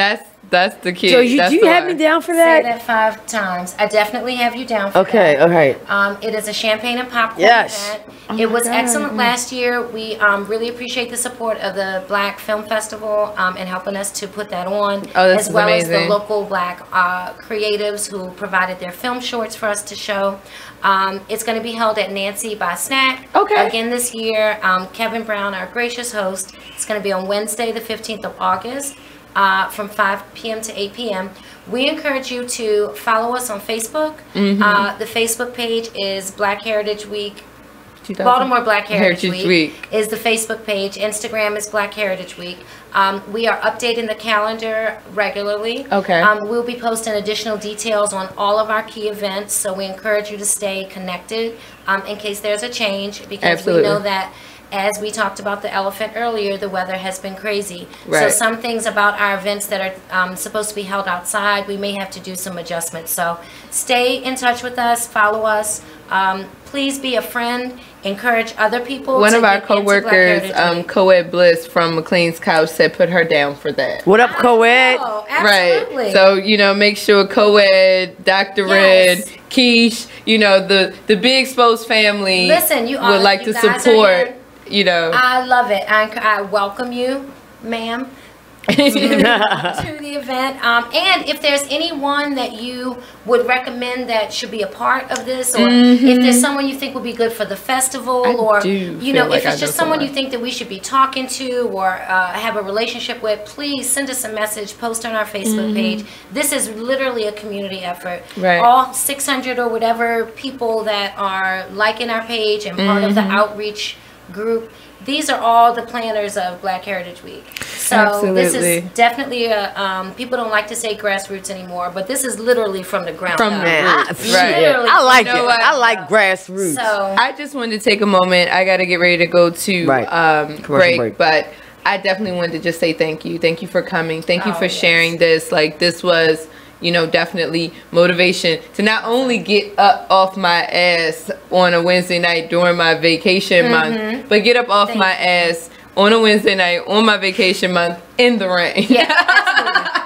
That's the key. So do you have me down for that? Say that 5 times. I definitely have you down for that. Okay, all right. It is a champagne and popcorn event. It was excellent last year. We really appreciate the support of the Black Film Festival in helping us to put that on, as well as the local Black creatives who provided their film shorts for us to show. It's going to be held at Nancy by Snack. Again this year, Kevin Brown, our gracious host, it's going to be on Wednesday, the 15th of August. From 5 p.m. to 8 p.m. We encourage you to follow us on Facebook. The Facebook page is Black Heritage Week. Baltimore Black Heritage Week is the Facebook page. Instagram is Black Heritage Week. We are updating the calendar regularly. We'll be posting additional details on all of our key events, so we encourage you to stay connected in case there's a change, because we know that, as we talked about the elephant earlier, the weather has been crazy. So some things about our events that are supposed to be held outside, we may have to do some adjustments. So stay in touch with us, follow us. Please be a friend, encourage other people. One of our co-workers, Co-Ed Bliss from McLean's Couch, said put her down for that. What up, Co-Ed? Oh, absolutely. Right. So, you know, make sure Co-Ed, Dr. Red, Keish, you know, the Be Exposed family would like to support. You know, I love it. I welcome you, ma'am, to the event. And if there's anyone that you would recommend that should be a part of this, or if there's someone you think would be good for the festival, or you know, if it's just someone you think that we should be talking to or have a relationship with, please send us a message, post on our Facebook page. This is literally a community effort. All 600 or whatever people that are liking our page and part of the outreach group, these are all the planners of Black Heritage Week. So this is definitely a people don't like to say grassroots anymore, but this is literally from the ground up. I like it. I like grassroots. So I just wanted to take a moment. I got to get ready to go to break, but I definitely wanted to just say thank you. Thank you for coming. Thank you for sharing this. Like, this was, you know, definitely motivation to not only get up off my ass on a Wednesday night during my vacation month, but get up off my ass on a Wednesday night on my vacation month in the rain. Yeah,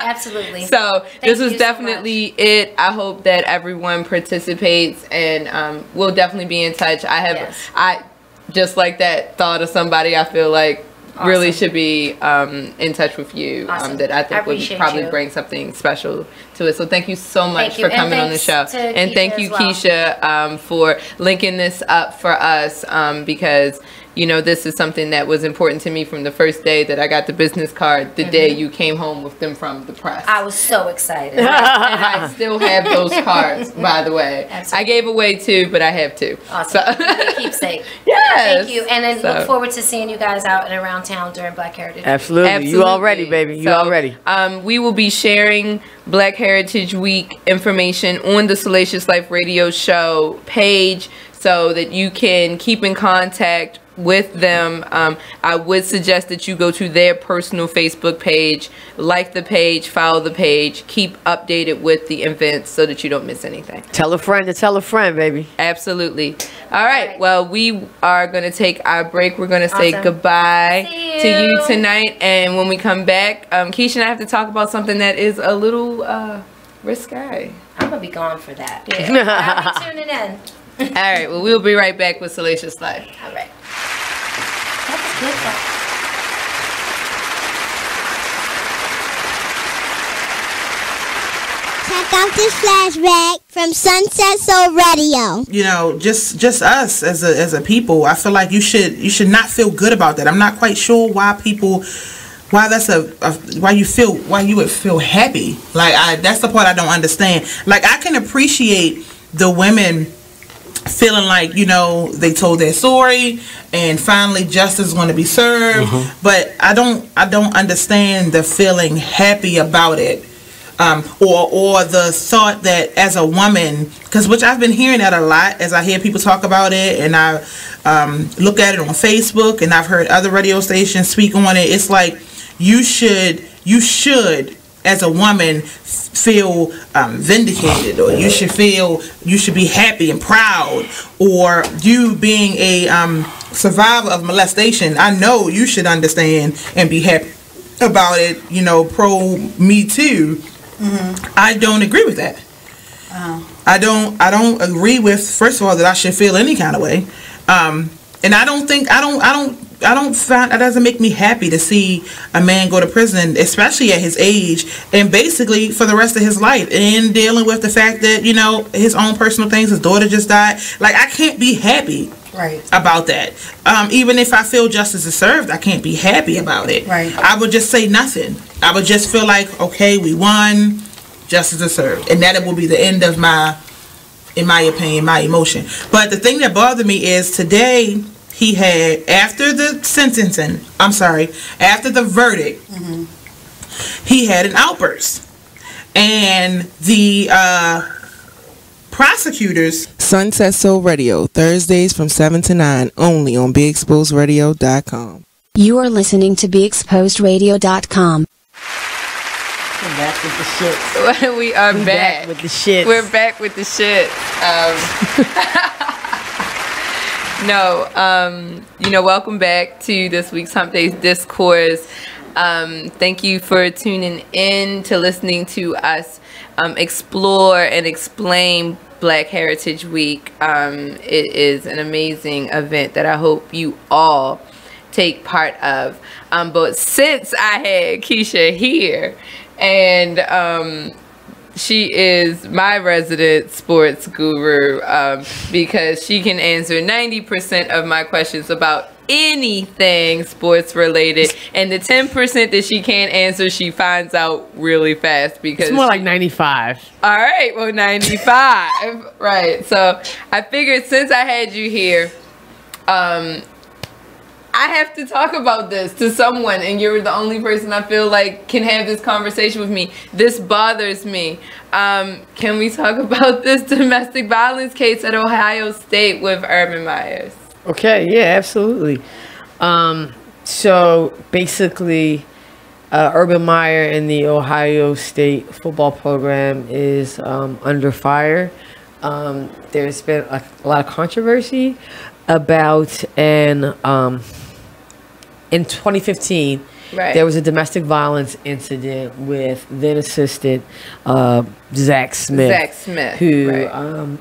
absolutely. So this was definitely it. I hope that everyone participates, and we'll definitely be in touch. I just like that thought of somebody I feel like really should be in touch with you, that I think would probably bring something special to it. So thank you so much for coming on the show. And thank you, Keisha, for linking this up for us, because you know, this is something that was important to me from the first day that I got the business card, the day you came home with them from the press. I was so excited. And I still have those cards, by the way. Absolutely. I gave away 2, but I have 2. Awesome. So. Keepsake. Yes. Thank you. And I look forward to seeing you guys out and around town during Black Heritage Absolutely. Week. You already, baby. You already. We will be sharing Black Heritage Week information on the Salacious Life Radio Show page so that you can keep in contact with them. I would suggest that you go to their personal Facebook page, like the page, follow the page, keep updated with the events so that you don't miss anything. Tell a friend to tell a friend, baby. Absolutely. All right. Well, we are going to take our break. We're going to say goodbye to you tonight. And when we come back, Keisha and I have to talk about something that is a little risque. I'm going to be gone for that. Yeah. I'll be tuning in. All right. Well, we'll be right back with Salacious Life. All right. That's good though. Check out this flashback from Sunset Soul Radio. You know, just us as a people, I feel like you should not feel good about that. I'm not quite sure why that's why you would feel happy. Like that's the part I don't understand. Like I can appreciate the women feeling like, you know, they told their story and finally justice is going to be served, but I don't understand the feeling happy about it, or the thought that as a woman, because which I've been hearing that a lot as I hear people talk about it, and I look at it on Facebook, and I've heard other radio stations speak on it. It's like you should as a woman feel vindicated, or you should be happy and proud, or you being a survivor of molestation, I know you should understand and be happy about it, you know, pro Me Too. I don't agree with that. I don't agree with, first of all, that I should feel any kind of way, and I don't find that doesn't make me happy to see a man go to prison, especially at his age, and basically for the rest of his life, and dealing with the fact that, you know, his own personal things, his daughter just died. Like, I can't be happy about that. Even if I feel justice is served, I can't be happy about it. I would just say nothing. I would just feel like, okay, we won, justice is served, and that it will be the end of in my opinion, my emotion. But the thing that bothered me is today, he had, after the verdict, he had an outburst. And the prosecutors... Sunset Soul Radio, Thursdays from 7 to 9, only on BeExposedRadio.com. You are listening to BeExposedRadio.com. We're back with the shit. We are back with the shit. We're back with the shit. You know, welcome back to this week's Hump Days Discourse. Thank you for tuning in to listening to us explore and explain Black Heritage Week. It is an amazing event that I hope you all take part of. But since I had Keisha here, and she is my resident sports guru, because she can answer 90% of my questions about anything sports related, and the 10% that she can't answer, she finds out really fast, because it's more like 95. All right, well, 95. Right. So I figured since I had you here, I have to talk about this to someone, and you're the only person I feel like can have this conversation with me. This bothers me. Can we talk about this domestic violence case at Ohio State with Urban Myers? Okay, yeah, absolutely. So basically, Urban Meyer and the Ohio State football program is under fire. There's been a lot of controversy about in 2015. Right. There was a domestic violence incident with then assistant Zach Smith. Who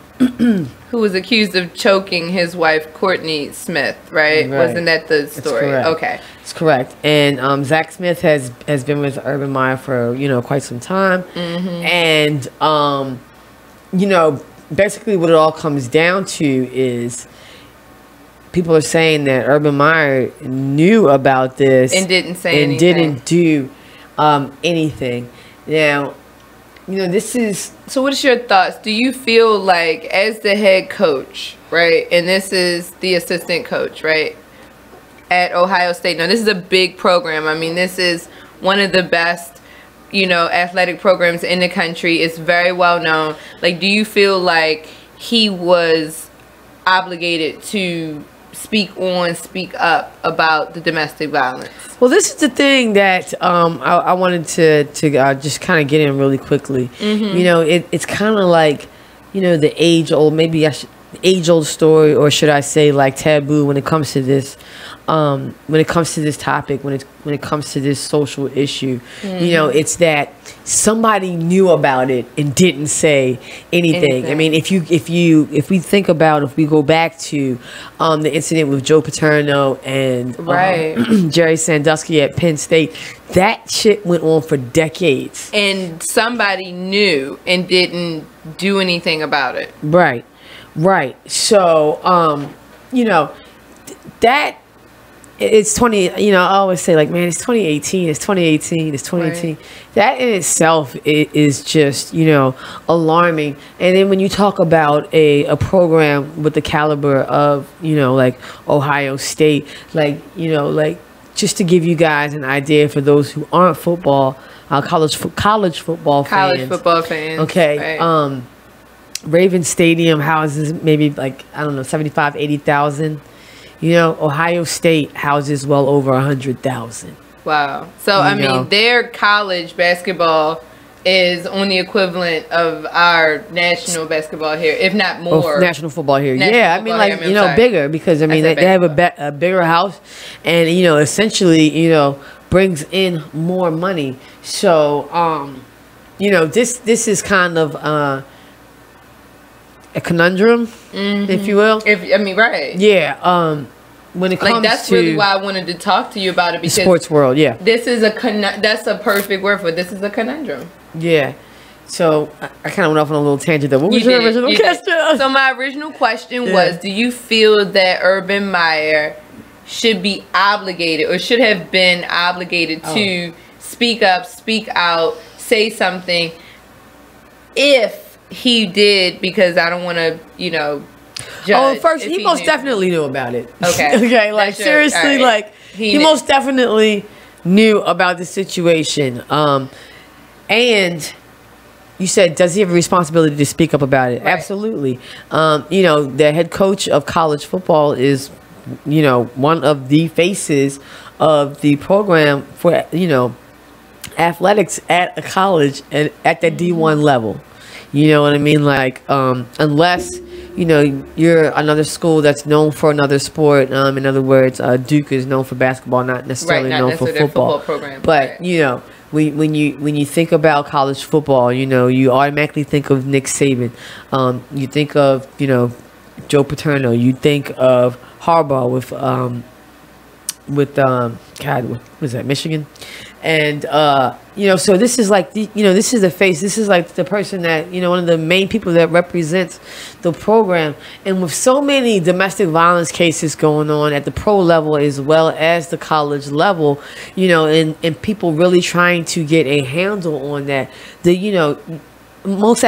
who was accused of choking his wife Courtney Smith, right? Wasn't that the story? Okay. It's correct. And Zach Smith has been with Urban Meyer for, quite some time. And basically what it all comes down to is people are saying that Urban Meyer knew about this and didn't say and anything. didn't do anything. Now, this is... So what is your thoughts? Do you feel like as the head coach, right, and this is the assistant coach, right, at Ohio State. Now, this is a big program. I mean, this is one of the best, athletic programs in the country. It's very well known. Like, do you feel like he was obligated to speak up about the domestic violence? Well, this is the thing that I wanted to just kind of get in really quickly. It's kind of like, the age-old story, or should I say like taboo when it comes to this topic, when it comes to this social issue. It's that somebody knew about it and didn't say anything. I mean, if we go back to the incident with Joe Paterno and Jerry Sandusky at Penn State, that shit went on for decades, and somebody knew and didn't do anything about it. Right. So, that it's 20, I always say like, man, it's 2018, it's 2018. That in itself is just, alarming. And then when you talk about a program with the caliber of, like Ohio State, like just to give you guys an idea for those who aren't football, college football fans. Okay. Right. Raven Stadium houses maybe like, 75, 80,000. Ohio State houses well over 100,000. Wow. So, I mean, their college basketball is on the equivalent of our national basketball here, if not more. National football here. Bigger, because, they have a bigger house and, essentially, brings in more money. So, this is kind of... a conundrum, if you will. Right. Yeah. When it comes that's to really why I wanted to talk to you about it, because the sports world, yeah. This is that's a perfect word for it. This is a conundrum. Yeah. So I kind of went off on a little tangent there. What was your original question? So my original question was, do you feel that Urban Meyer should be obligated or should have been obligated to speak up, speak out, say something if he did? Because I don't want to, judge. First, he most definitely knew about it. Okay. Okay, like seriously, like he most definitely knew about the situation. And you said, does he have a responsibility to speak up about it? Right. Absolutely. The head coach of college football is, one of the faces of the program for, athletics at a college and at the D1 level. You know what I mean? Like, unless, you're another school that's known for another sport. In other words, Duke is known for basketball, not necessarily known for football. Program. But, when you think about college football, you automatically think of Nick Saban. You think of, Joe Paterno. You think of Harbaugh with God, what was that, Michigan? And so this is like this is the face, this is like the person that one of the main people that represents the program. And with so many domestic violence cases going on at the pro level as well as the college level, and people really trying to get a handle on that, most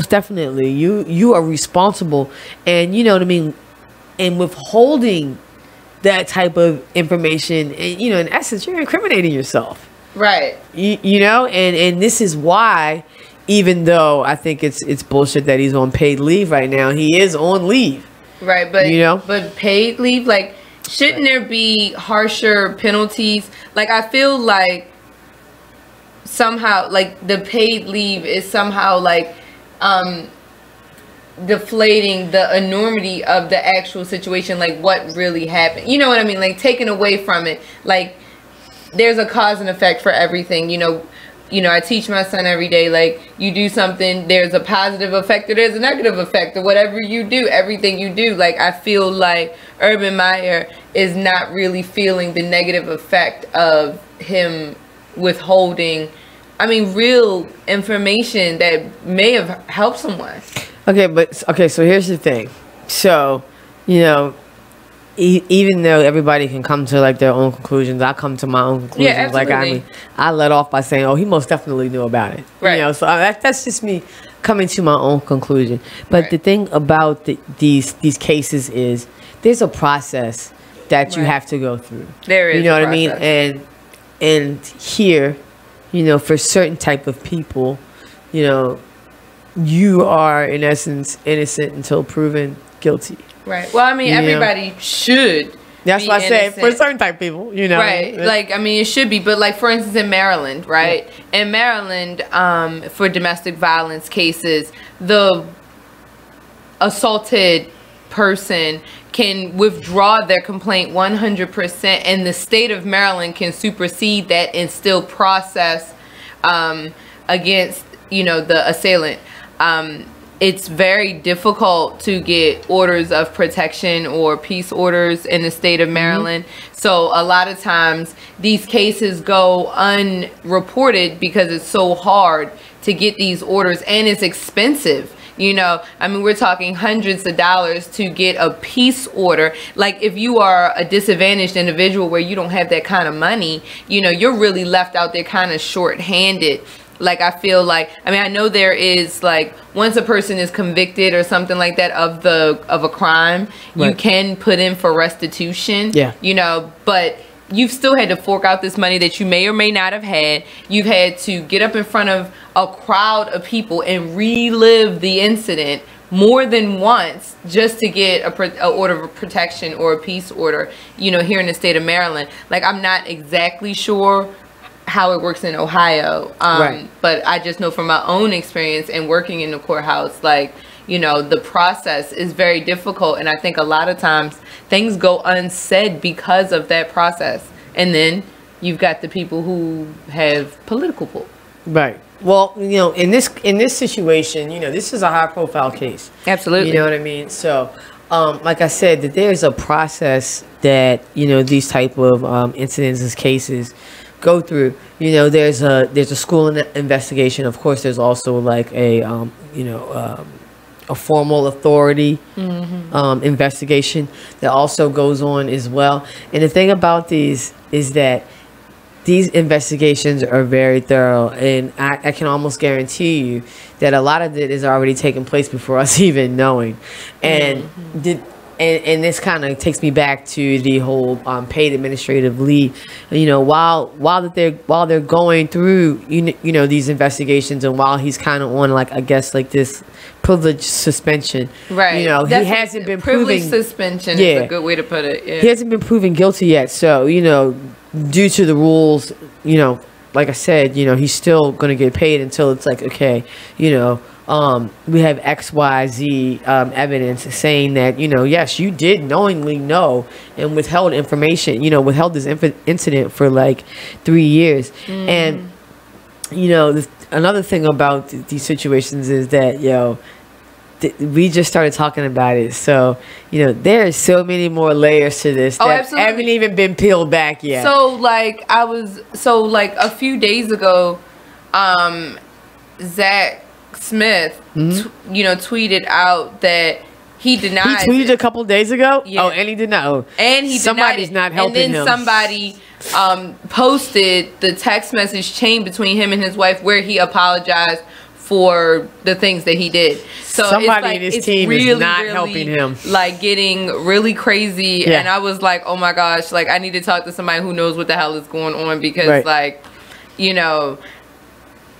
definitely you are responsible, and and withholding that type of information, and in essence you're incriminating yourself, right? And this is why, even though I think it's bullshit that he's on paid leave right now, he is on leave, right? But but paid leave, like, shouldn't there be harsher penalties? Like, I feel like somehow like the paid leave is somehow like deflating the enormity of the actual situation, like what really happened. You know what I mean? Like taken away from it. Like there's a cause and effect for everything. You know, I teach my son every day, like you do something, there's a positive effect or there's a negative effect, or whatever you do, everything you do. Like I feel like Urban Meyer is not really feeling the negative effect of him withholding, real information that may have helped someone. Okay, so here's the thing. So, even though everybody can come to like their own conclusions, I come to my own conclusions. Yeah, absolutely. I let off by saying, "Oh, he most definitely knew about it." Right. So that's just me coming to my own conclusion. But the thing about these cases is there's a process that you have to go through. There is. You know what I mean? And here, for certain type of people, you are in essence innocent until proven guilty. Right. Well, everybody should. That's what I say for certain type of people, Right. Like, it should be. But, like, for instance, in Maryland, right? Yeah. In Maryland, for domestic violence cases, the assaulted person can withdraw their complaint 100%, and the state of Maryland can supersede that and still process against, the assailant. It's very difficult to get orders of protection or peace orders in the state of Maryland. So a lot of times these cases go unreported because it's so hard to get these orders, and it's expensive. We're talking hundreds of dollars to get a peace order. Like if you are a disadvantaged individual where you don't have that kind of money, you're really left out there kind of short-handed. Like I feel like, I know there is like once a person is convicted or something like that of a crime, you can put in for restitution. Yeah. But you've still had to fork out this money that you may or may not have had. You've had to get up in front of a crowd of people and relive the incident more than once just to get a order of protection or a peace order, here in the state of Maryland. Like I'm not exactly sure how it works in Ohio, but I just know from my own experience and working in the courthouse, like the process is very difficult, and I think a lot of times things go unsaid because of that process. And then you've got the people who have political pull. Right. Well, in this situation, this is a high profile case. Absolutely. You know what I mean? So like I said, that there's a process that these type of incidents and cases go through. There's a school investigation. Of course, there's also like a formal authority investigation that also goes on as well. And the thing about these is that these investigations are very thorough, and I can almost guarantee you that a lot of it is already taking place before us even knowing. And and this kind of takes me back to the whole paid administrative leave. While they're going through these investigations, and while he's kind of on like I guess like this privilege suspension, right? He hasn't been privilege proven suspension. Is a good way to put it. Yeah. He hasn't been proven guilty yet. So due to the rules, like I said, he's still gonna get paid until it's like okay, we have XYZ evidence saying that yes, you did knowingly know and withheld information, withheld this incident for like 3 years. And another thing about these situations is that we just started talking about it, so there are so many more layers to this that absolutely. Haven't even been peeled back yet. So like a few days ago, Zach Smith, tweeted out that he denied. He tweeted a couple days ago. Yeah. Oh, and he did not. And he somebody's not helping him. And then somebody posted the text message chain between him and his wife where he apologized for the things that he did. So somebody in his team is not helping him. Like getting really crazy, and I was like, oh my gosh, like I need to talk to somebody who knows what the hell is going on because like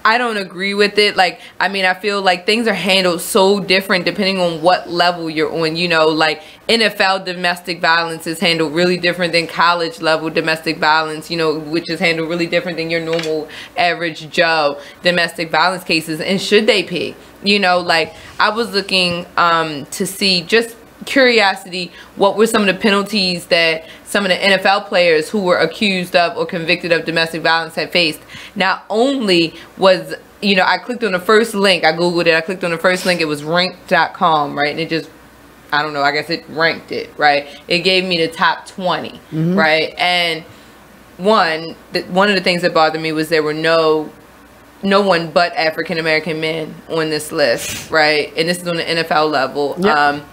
I don't agree with it. Like, I mean, I feel like things are handled so different depending on what level you're on. You know, like NFL domestic violence is handled really different than college level domestic violence, you know, which is handled really different than your normal average Joe domestic violence cases. And should they pay? You know, like I was looking to see, just curiosity, what were some of the penalties that some of the NFL players who were accused of or convicted of domestic violence had faced. Not only was, you know, I clicked on the first link, I googled it, I clicked on the first link, it was rank.com, right? And it just, I don't know, I guess it ranked it, right? It gave me the top 20, right? And one of the things that bothered me was there were no one but African American men on this list, right? And this is on the NFL level. Yep.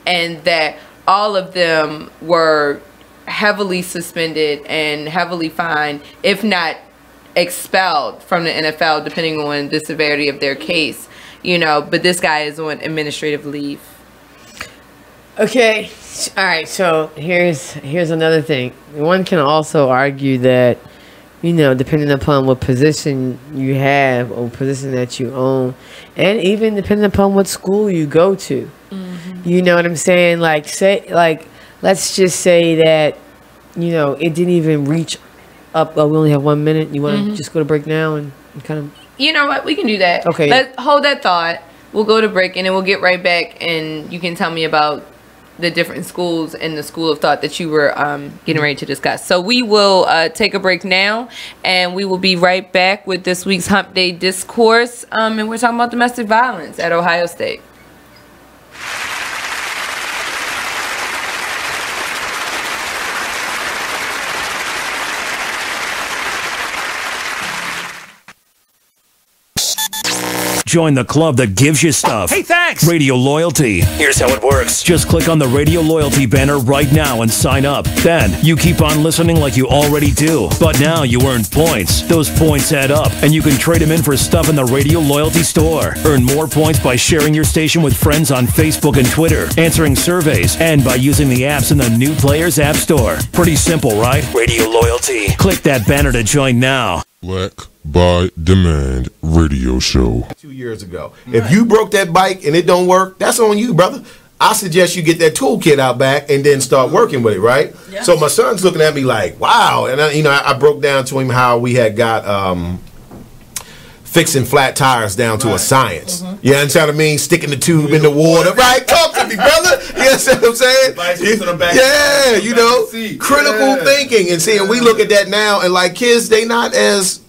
And that all of them were heavily suspended and heavily fined, if not expelled from the NFL, depending on the severity of their case. You know, but this guy is on administrative leave. Okay, all right. So here's another thing. One can also argue that, you know, depending upon what position you have or position that you own, and even depending upon what school you go to, you know what I'm saying? Like, let's just say that, you know, it didn't even reach up. Oh, we only have 1 minute. You want to just go to break now and kind of. You know what? We can do that. Okay. Let's hold that thought. We'll go to break and then we'll get right back, and you can tell me about the different schools and the school of thought that you were getting ready to discuss. So we will take a break now, and we will be right back with this week's Hump Day Discourse, and we're talking about domestic violence at Ohio State. Join the club that gives you stuff. Hey, thanks! Radio Loyalty. Here's how it works. Just click on the Radio Loyalty banner right now and sign up. Then, you keep on listening like you already do. But now you earn points. Those points add up, and you can trade them in for stuff in the Radio Loyalty store. Earn more points by sharing your station with friends on Facebook and Twitter, answering surveys, and by using the apps in the New Players App Store. Pretty simple, right? Radio Loyalty. Click that banner to join now. Black by Demand radio show. 2 years ago. If you broke that bike and it don't work, that's on you, brother. I suggest you get that toolkit out back and then start working with it, right? Yeah. So my son's looking at me like, wow. And I broke down to him how we had got fixing flat tires down to a science. You understand what I mean? Sticking the tube in the water. Right? Talk to me, brother. You understand what I'm saying? Yeah, you know, critical thinking. And seeing, we look at that now, and like kids, they not as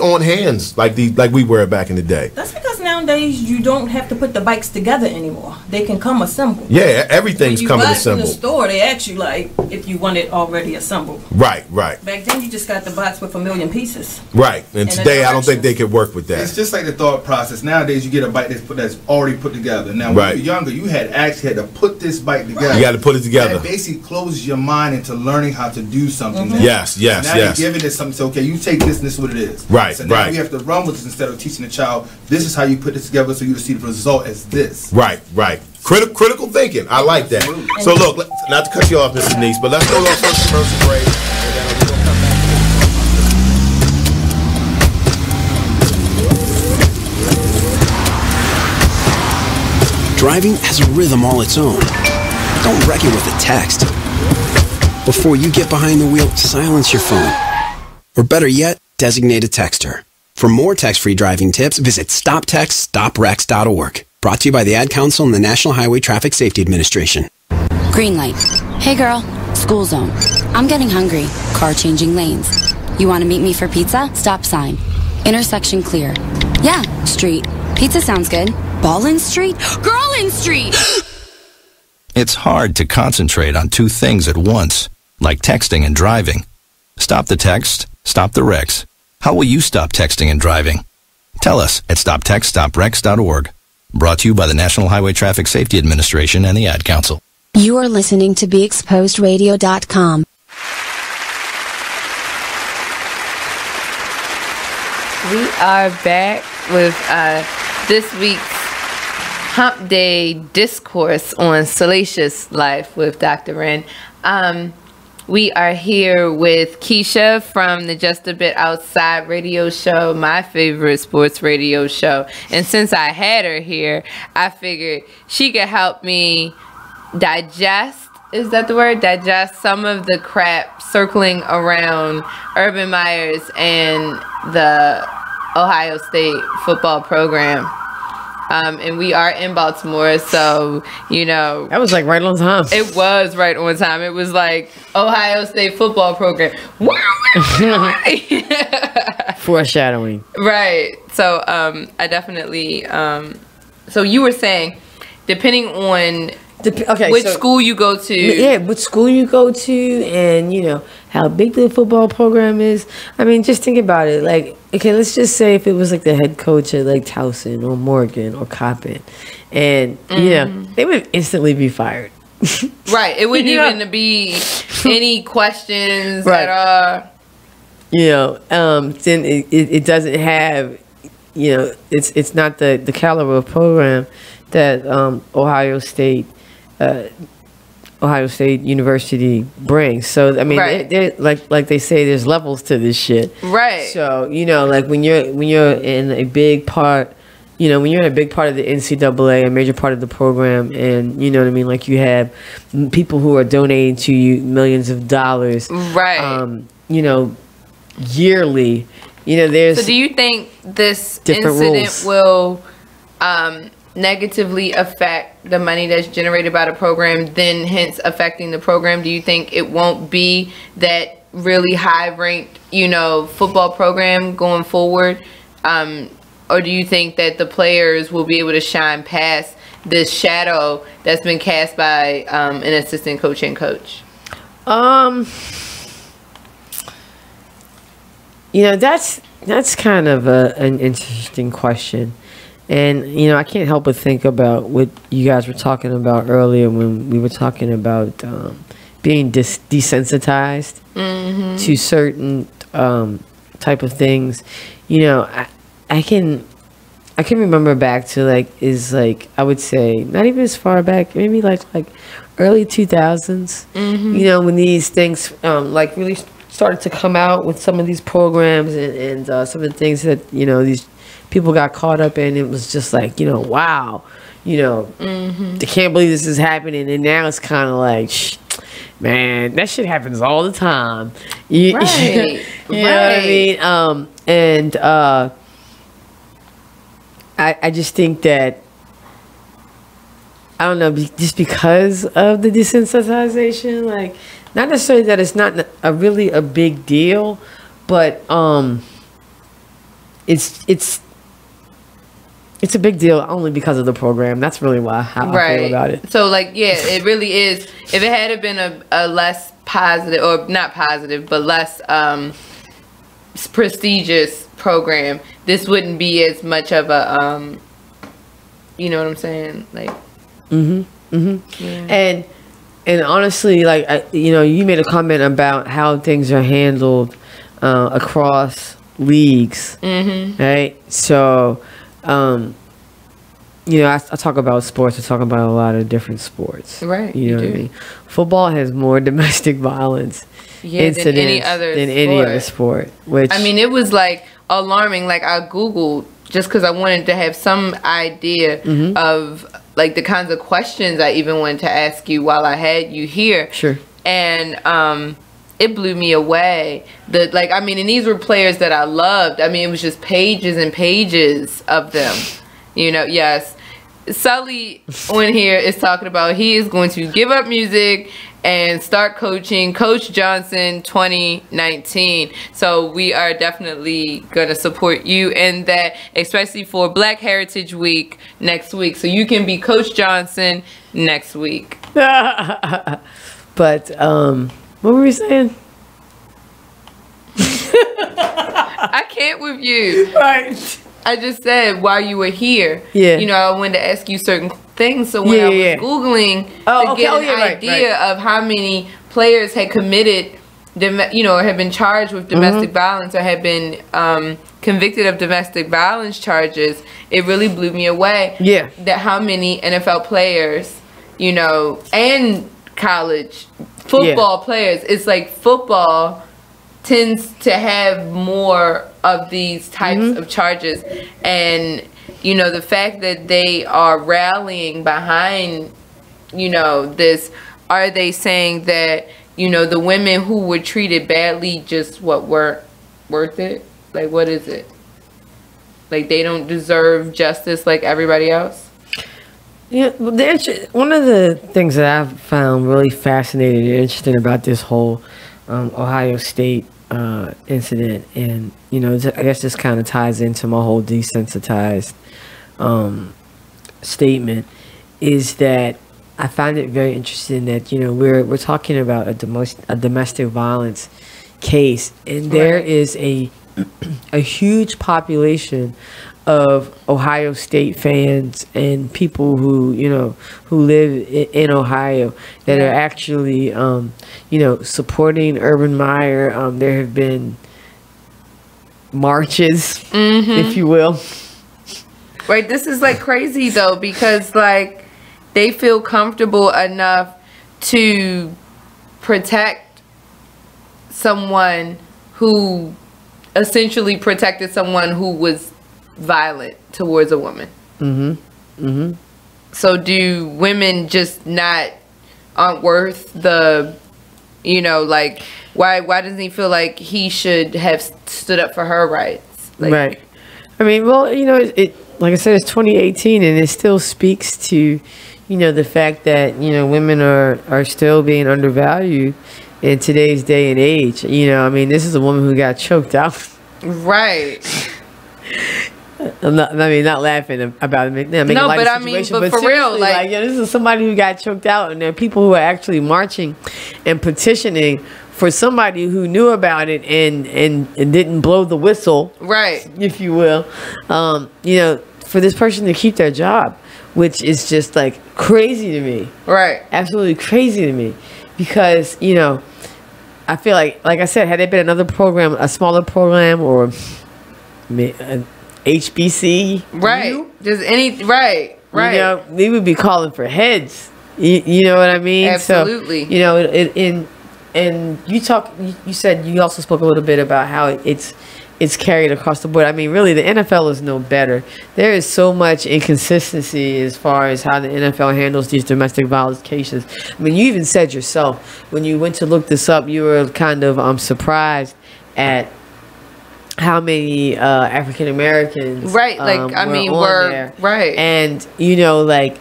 on hands like we were back in the day. That's because nowadays you don't have to put the bikes together anymore. They can come assembled. Yeah, everything's coming assembled. In the store, they ask you like if you want it already assembled. Right. Back then, you just got the box with 1 million pieces. Right, and today I don't think they could work with that. It's just like the thought process. Nowadays, you get a bike that's already put together. Now, when you were younger, you had to put this bike together. You got to put it together. That basically closes your mind into learning how to do something. Now. Yes. Now you're giving it something. So, okay, you take this, and this is what it is. Right. So now we have to run with this instead of teaching the child. This is how you put this together, so you see the result as this. Right. Critical thinking. I like that. Absolutely. So look, not to cut you off, Mr. Denise, but let's go on first commercial break. And then we'll come back. Driving has a rhythm all its own. Don't wreck it with a text. Before you get behind the wheel, silence your phone. Or better yet, designate a texter. For more text-free driving tips, visit stoptextstoprex.org. Brought to you by the Ad Council and the National Highway Traffic Safety Administration. Green light. Hey girl, school zone. I'm getting hungry. Car changing lanes. You want to meet me for pizza? Stop sign. Intersection clear. Yeah, street. Pizza sounds good. Ballin Street? Girlin Street! It's hard to concentrate on two things at once, like texting and driving. Stop the text, stop the wrecks. How will you stop texting and driving? Tell us at stoptextstoprex.org. Brought to you by the National Highway Traffic Safety Administration and the Ad Council. You are listening to BeExposedRadio.com. We are back with this week's Hump Day Discourse on Salacious Life with Dr. Wren. We are here with Keisha from the Just a Bit Outside radio show, my favorite sports radio show. And since I had her here, I figured she could help me digest, is that the word? Digest some of the crap circling around Urban Meyers and the Ohio State football program. And we are in Baltimore, so, you know. That was like right on time. It was right on time. It was like Ohio State football program. Foreshadowing. Right. So, I definitely, so you were saying, depending on which school you go to. Yeah, which school you go to and, you know, how big the football program is. I mean, just think about it. Like, okay, let's just say if it was like the head coach at like Towson or Morgan or Coppin. And, you know, they would instantly be fired. Right. It wouldn't even be any questions at all. You know, then it doesn't have, you know, it's not the caliber of program that Ohio State University brings. So I mean, they're, like they say, there's levels to this shit. Right. So you know, like when you're in a big part, you know, when you're in a big part of the NCAA, a major part of the program, and you know what I mean, like you have people who are donating to you millions of dollars. Right. You know, yearly. You know, there's. So do you think this different incident rules. will negatively affect the money that's generated by the program, then hence affecting the program? Do you think it won't be that really high ranked, you know, football program going forward? Or do you think that the players will be able to shine past this shadow that's been cast by an assistant coach and coach? You know, that's kind of an interesting question. And, you know, I can't help but think about what you guys were talking about earlier when we were talking about being desensitized to certain type of things. You know, I can remember back to like I would say not even as far back, maybe like early 2000s. You know, when these things like really started to come out with some of these programs and some of the things that, you know, these people got caught up in. It was just like, you know, wow, you know, they can't believe this is happening. And now it's kind of like, man, that shit happens all the time. You know what I mean? And I just think that, I don't know, just because of the desensitization, like, not necessarily that it's not really a big deal, but it's a big deal only because of the program. That's really how I feel about it. So, like, yeah, it really is. If it had been a less positive, or not positive, but less prestigious program, this wouldn't be as much of a, you know what I'm saying? Like, yeah. And honestly, like, you know, you made a comment about how things are handled across leagues, right? So, you know, I talk about sports. I talk about a lot of different sports, right? You know what I mean? Football has more domestic violence incidents than any other sport. Which, I mean, it was like alarming. Like, I Googled just because I wanted to have some idea of like the kinds of questions I even wanted to ask you while I had you here. Sure. And it blew me away. I mean, and these were players that I loved. I mean, it was just pages and pages of them. You know, yes. Sully on here is talking about he is going to give up music and start coaching. Coach Johnson 2019. So we are definitely going to support you in that, especially for Black Heritage Week next week. So you can be Coach Johnson next week. But what were we saying? I can't with you. Right. I just said while you were here, you know, I wanted to ask you certain things. So when I was Googling to get an idea of how many players had committed, you know, or had been charged with domestic violence or had been convicted of domestic violence charges, it really blew me away. That how many NFL players, you know, and college football players. It's like football tends to have more of these types of charges, and the fact that they are rallying behind this, are they saying that the women who were treated badly just weren't worth it? Like, what is it? Like, they don't deserve justice like everybody else? Yeah, well, one of the things that I've found really fascinating and interesting about this whole Ohio State incident, and I guess this kind of ties into my whole desensitized statement, is that I find it very interesting that we're talking about a domestic violence case, and there is a huge population of Ohio State fans and people who live in Ohio that are actually supporting Urban Meyer. There have been marches, if you will. Right, this is like crazy though, because like they feel comfortable enough to protect someone who essentially protected someone who was violent towards a woman. So do women just aren't worth the, like, why doesn't he feel like he should have stood up for her rights? Like, right. I mean, well, it like I said, it's 2018, and it still speaks to, the fact that, women are still being undervalued in today's day and age. I mean, this is a woman who got choked out. Right. I'm not laughing about it. No, but I mean, but for real, like this is somebody who got choked out, and there are people who are actually marching and petitioning for somebody who knew about it and didn't blow the whistle, right, if you will, for this person to keep their job, which is just like crazy to me, right, absolutely crazy to me, because I feel like I said, had there been another program, a smaller program, or an HBC, right, just any, right, we would be calling for heads. You know what I mean? Absolutely. So, and you said you also spoke a little bit about how it's carried across the board. I mean, really, the NFL is no better. There is so much inconsistency as far as how the NFL handles these domestic violence cases. I mean, you even said yourself, when you went to look this up, you were kind of surprised at how many African Americans, right? Like, I mean, were right, and like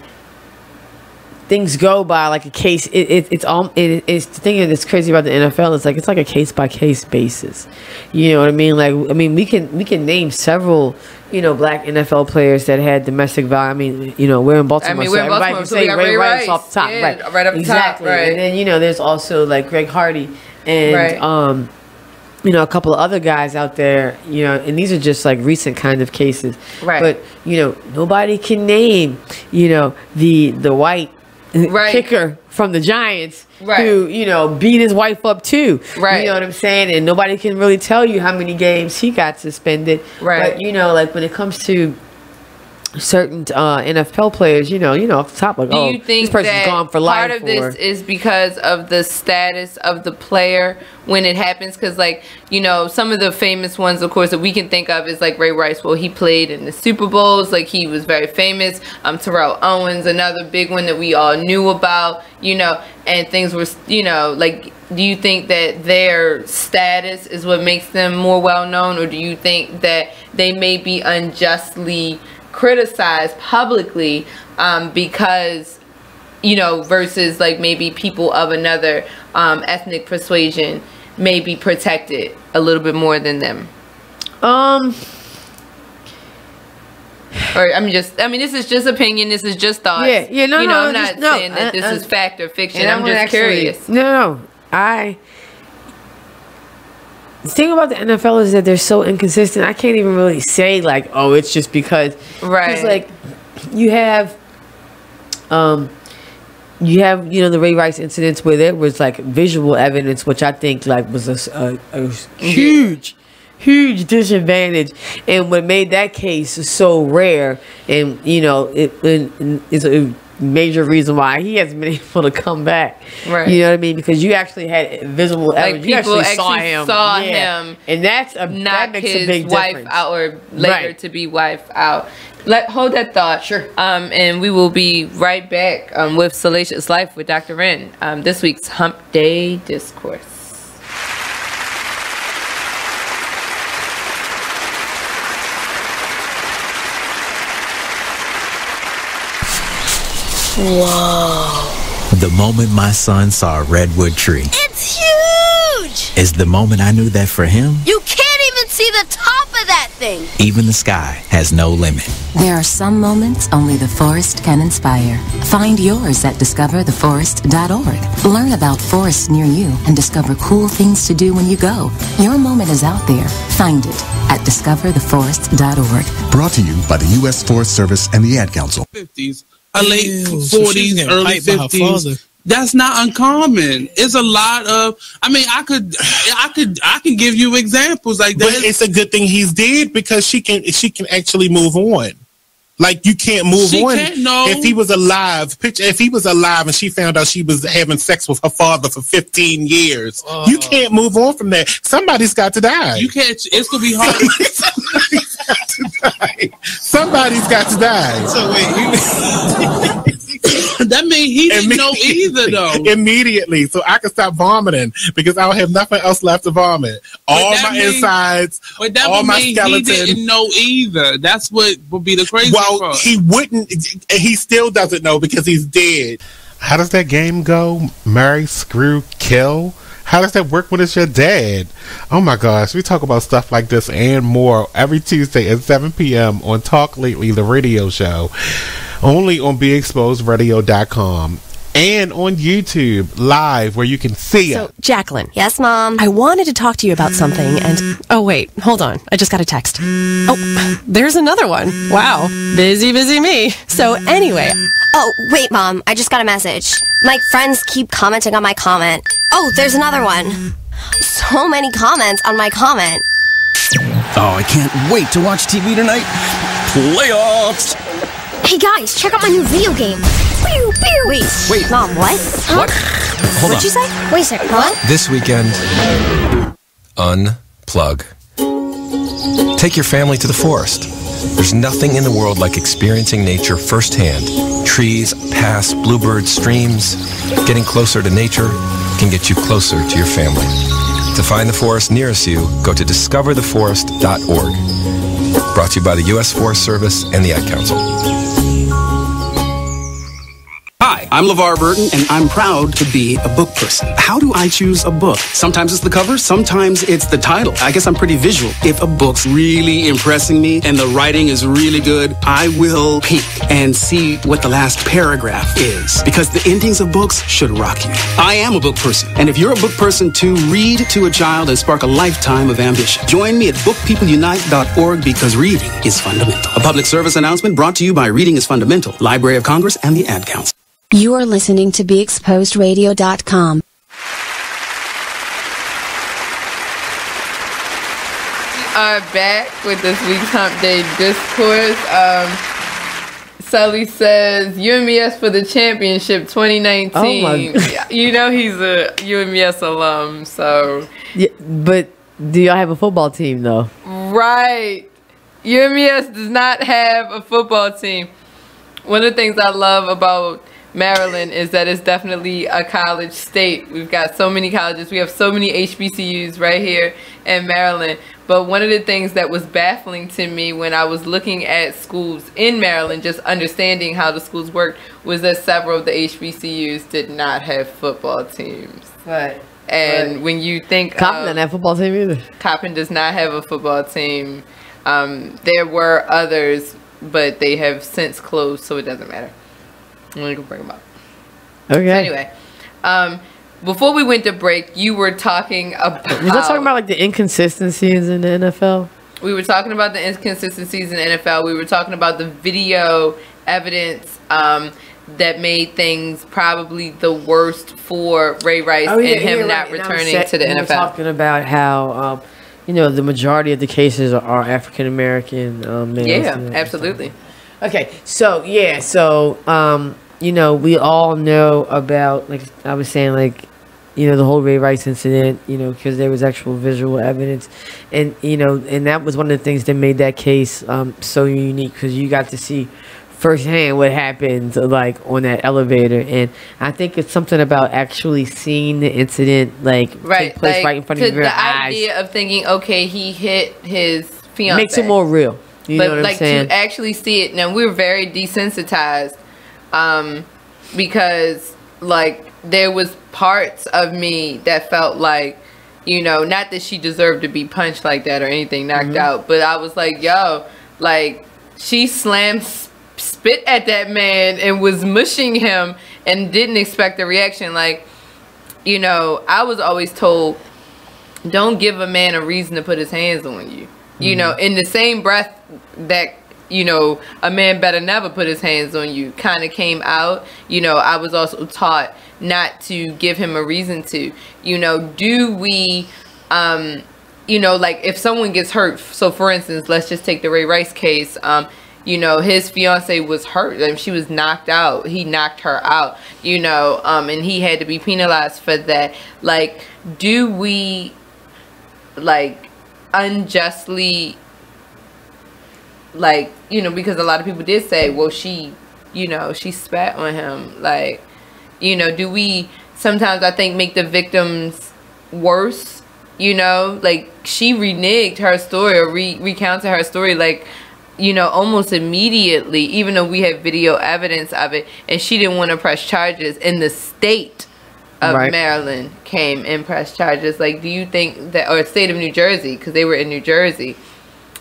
things go by like a case. It's the thing that's crazy about the NFL. It's like a case by case basis. You know what I mean? Like, I mean, we can name several black NFL players that had domestic violence. I mean, we're in Baltimore. I mean, we're in Baltimore, so we got Ray Rice off the top, right up the top, right. And then there's also like Greg Hardy and a couple of other guys out there, and these are just like recent kind of cases. Right. But, nobody can name, the white kicker from the Giants who, beat his wife up too. Right. You know what I'm saying? And nobody can really tell you how many games he got suspended. Right. But, like when it comes to certain NFL players, off the top, like, do you think this person's gone for life. Part of this is because of the status of the player when it happens? Because, like, some of the famous ones, of course, that we can think of is like Ray Rice. Well, he played in the Super Bowls, like he was very famous. Terrell Owens, another big one that we all knew about, and things were, like, do you think that their status is what makes them more well known, or do you think that they may be unjustly criticized publicly because versus like maybe people of another ethnic persuasion may be protected a little bit more than them? Or this is just opinion, this is just thoughts. I'm not saying that this is fact or fiction. I'm just curious. The thing about the NFL is that they're so inconsistent. I can't even really say like, oh, it's just because. Right. It's like you have the Ray Rice incidents where there was like visual evidence, which I think like was a huge disadvantage, and what made that case so rare, and major reason why he hasn't been able to come back. Right. You know what I mean? Because you actually had visible evidence. You people actually saw him. him, and that makes a big wife difference. out, or later to be wife out. Hold that thought. Sure. And we will be right back with Salacious Life with Dr. Wren. This week's Hump Day Discourse. Whoa. The moment my son saw a redwood tree. It's huge! Is the moment I knew that for him, You can't even see the top of that thing! even the sky has no limit. There are some moments only the forest can inspire. Find yours at discovertheforest.org. Learn about forests near you and discover cool things to do when you go. Your moment is out there. Find it at discovertheforest.org. Brought to you by the U.S. Forest Service and the Ad Council. 50s, late 40s, early 50s. That's not uncommon. It's a lot of. I mean, I can give you examples like that. But it's a good thing he's dead because she can actually move on. Like you can't move on. If he was alive, if he was alive and she found out she was having sex with her father for 15 years, you can't move on from that. Somebody's got to die. You can't. It's gonna be hard. Somebody's got to die. So wait, that means he didn't know either, though. Immediately, so I can stop vomiting because I don't have nothing else left to vomit. All my insides, all my skeleton. He didn't know either. That's what would be the crazy part. He wouldn't. He still doesn't know because he's dead. How does that game go? Marry, screw, kill? How does that work when it's your dad? Oh my gosh, we talk about stuff like this and more every Tuesday at 7 p.m. on Talk Lately, the radio show. Only on BeExposedRadio.com and on YouTube live where you can see it. Jacqueline. Yes, Mom? I wanted to talk to you about something and... Oh, wait. Hold on. I just got a text. Oh, there's another one. Wow. Busy me. So anyway... Oh, wait, Mom. I just got a message. My friends keep commenting on my comment. Oh, there's another one. So many comments on my comment. Oh, I can't wait to watch TV tonight. Playoffs! Hey, guys, check out my new video game. Pew, pew. Wait, Mom, what? Huh? What? Hold What'd you say? Wait a second, what? This weekend, unplug. Take your family to the forest. There's nothing in the world like experiencing nature firsthand. Trees, paths, bluebirds, streams. Getting closer to nature can get you closer to your family. To find the forest nearest you, go to discovertheforest.org. Brought to you by the U.S. Forest Service and the Ad Council. Hi, I'm LeVar Burton, and I'm proud to be a book person. How do I choose a book? Sometimes it's the cover, sometimes it's the title. I guess I'm pretty visual. If a book's really impressing me and the writing is really good, I will peek and see what the last paragraph is. Because the endings of books should rock you. I am a book person, and if you're a book person too, read to a child and spark a lifetime of ambition. Join me at bookpeopleunite.org because reading is fundamental. A public service announcement brought to you by Reading is Fundamental, Library of Congress, and the Ad Council. You are listening to BeExposedRadio.com. We are back with this week's Hump Day Discourse. Sully says, UMES for the championship 2019. Oh my. You know he's a UMES alum, so. Yeah, but do y'all have a football team, though? Right. UMES does not have a football team. One of the things I love about Maryland is that it's definitely a college state. We've got so many colleges. We have so many HBCUs right here in Maryland. But one of the things that was baffling to me when I was looking at schools in Maryland, just understanding how the schools worked, was that several of the HBCUs did not have football teams. Right. And when you think Coppin doesn't have a football team either. Coppin does not have a football team. There were others, but they have since closed, so it doesn't matter. I'm going to go bring them up. Okay. So anyway, before we went to break, you were talking about... Was I talking about like the inconsistencies in the NFL? We were talking about the inconsistencies in the NFL. We were talking about the video evidence that made things probably the worst for Ray Rice and him not returning to the NFL. We were talking about how, the majority of the cases are African-American males. Yeah, absolutely. Okay, so we all know about, like I was saying, like, the whole Ray Rice incident, because there was actual visual evidence. And, and that was one of the things that made that case so unique, because you got to see firsthand what happened, like, on that elevator. And I think it's something about actually seeing the incident, like, take place right in front of your eyes. The idea of thinking, okay, he hit his fiance. Makes it more real. You know what I'm saying? To actually see it. Now, we're very desensitized because, like, there was parts of me that felt like, not that she deserved to be punched like that or anything, knocked out, but I was like, yo, like, she slammed spit at that man and was mushing him and didn't expect a reaction. Like, I was always told, don't give a man a reason to put his hands on you. In the same breath that, a man better never put his hands on you kind of came out. I was also taught not to give him a reason to. Do we, like, if someone gets hurt, so for instance, let's just take the Ray Rice case. His fiance was hurt and she was knocked out. He knocked her out, and he had to be penalized for that. Like, do we, like, unjustly, like, because a lot of people did say, well, she spat on him. Like, do we sometimes, I think, make the victims worse? Like, she reneged her story or recounted her story, like, almost immediately, even though we have video evidence of it, and she didn't want to press charges, and the state of Maryland came and pressed charges. Like, do you think that, or state of New Jersey, because they were in New Jersey,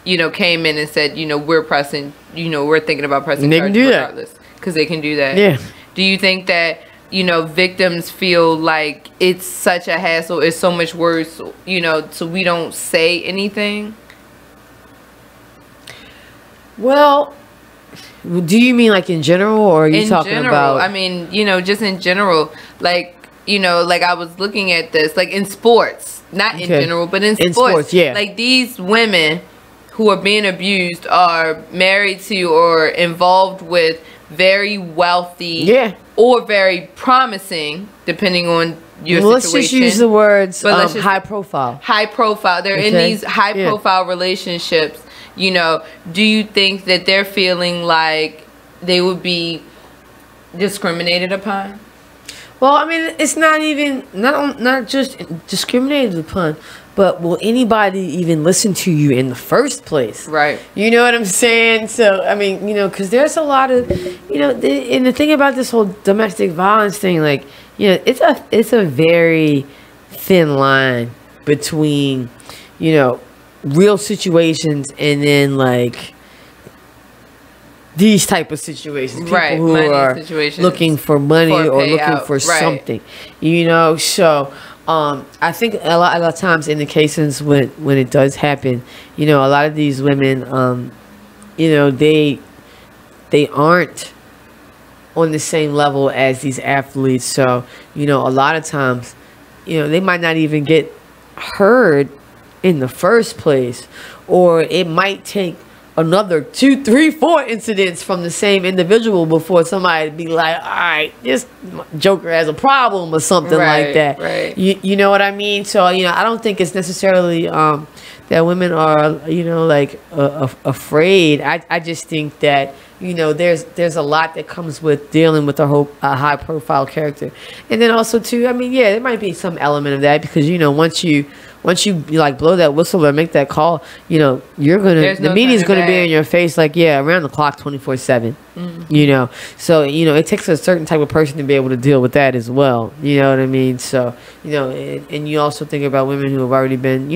came in and said, we're pressing, we're thinking about pressing charges regardless, because they can do that. Yeah. Do you think that, victims feel like it's such a hassle, it's so much worse, so we don't say anything? Well, do you mean like in general, or are you talking about? I mean, just in general, like, like I was looking at this, like in sports, not in general, but in sports, yeah. Like, these women who are being abused are married to or involved with very wealthy, or very promising, depending on your situation. Let's just use the words high profile. High profile. They're in these high profile relationships. Do you think that they're feeling like they would be discriminated upon? Well, I mean, it's not even, not just discriminated upon, but will anybody even listen to you in the first place? Right. You know what I'm saying? So, I mean, because there's a lot of, and the thing about this whole domestic violence thing, like, it's a very thin line between, real situations and then, like, these type of situations, people who are looking for money or looking for something, so I think a lot of times in the cases when it does happen, a lot of these women, they aren't on the same level as these athletes, so a lot of times, they might not even get heard in the first place, or it might take another 2, 3, 4 incidents from the same individual before somebody be like, all right, this joker has a problem or something like that. Right. You know what I mean? So, I don't think it's necessarily that women are, like afraid. I just think that, there's a lot that comes with dealing with a high profile character. And then also too, I mean, there might be some element of that because, once you like blow that whistle or make that call, the media's gonna be in your face, like, around the clock, 24/7. So it takes a certain type of person to be able to deal with that as well. You know what I mean? So and you also think about women who have already been,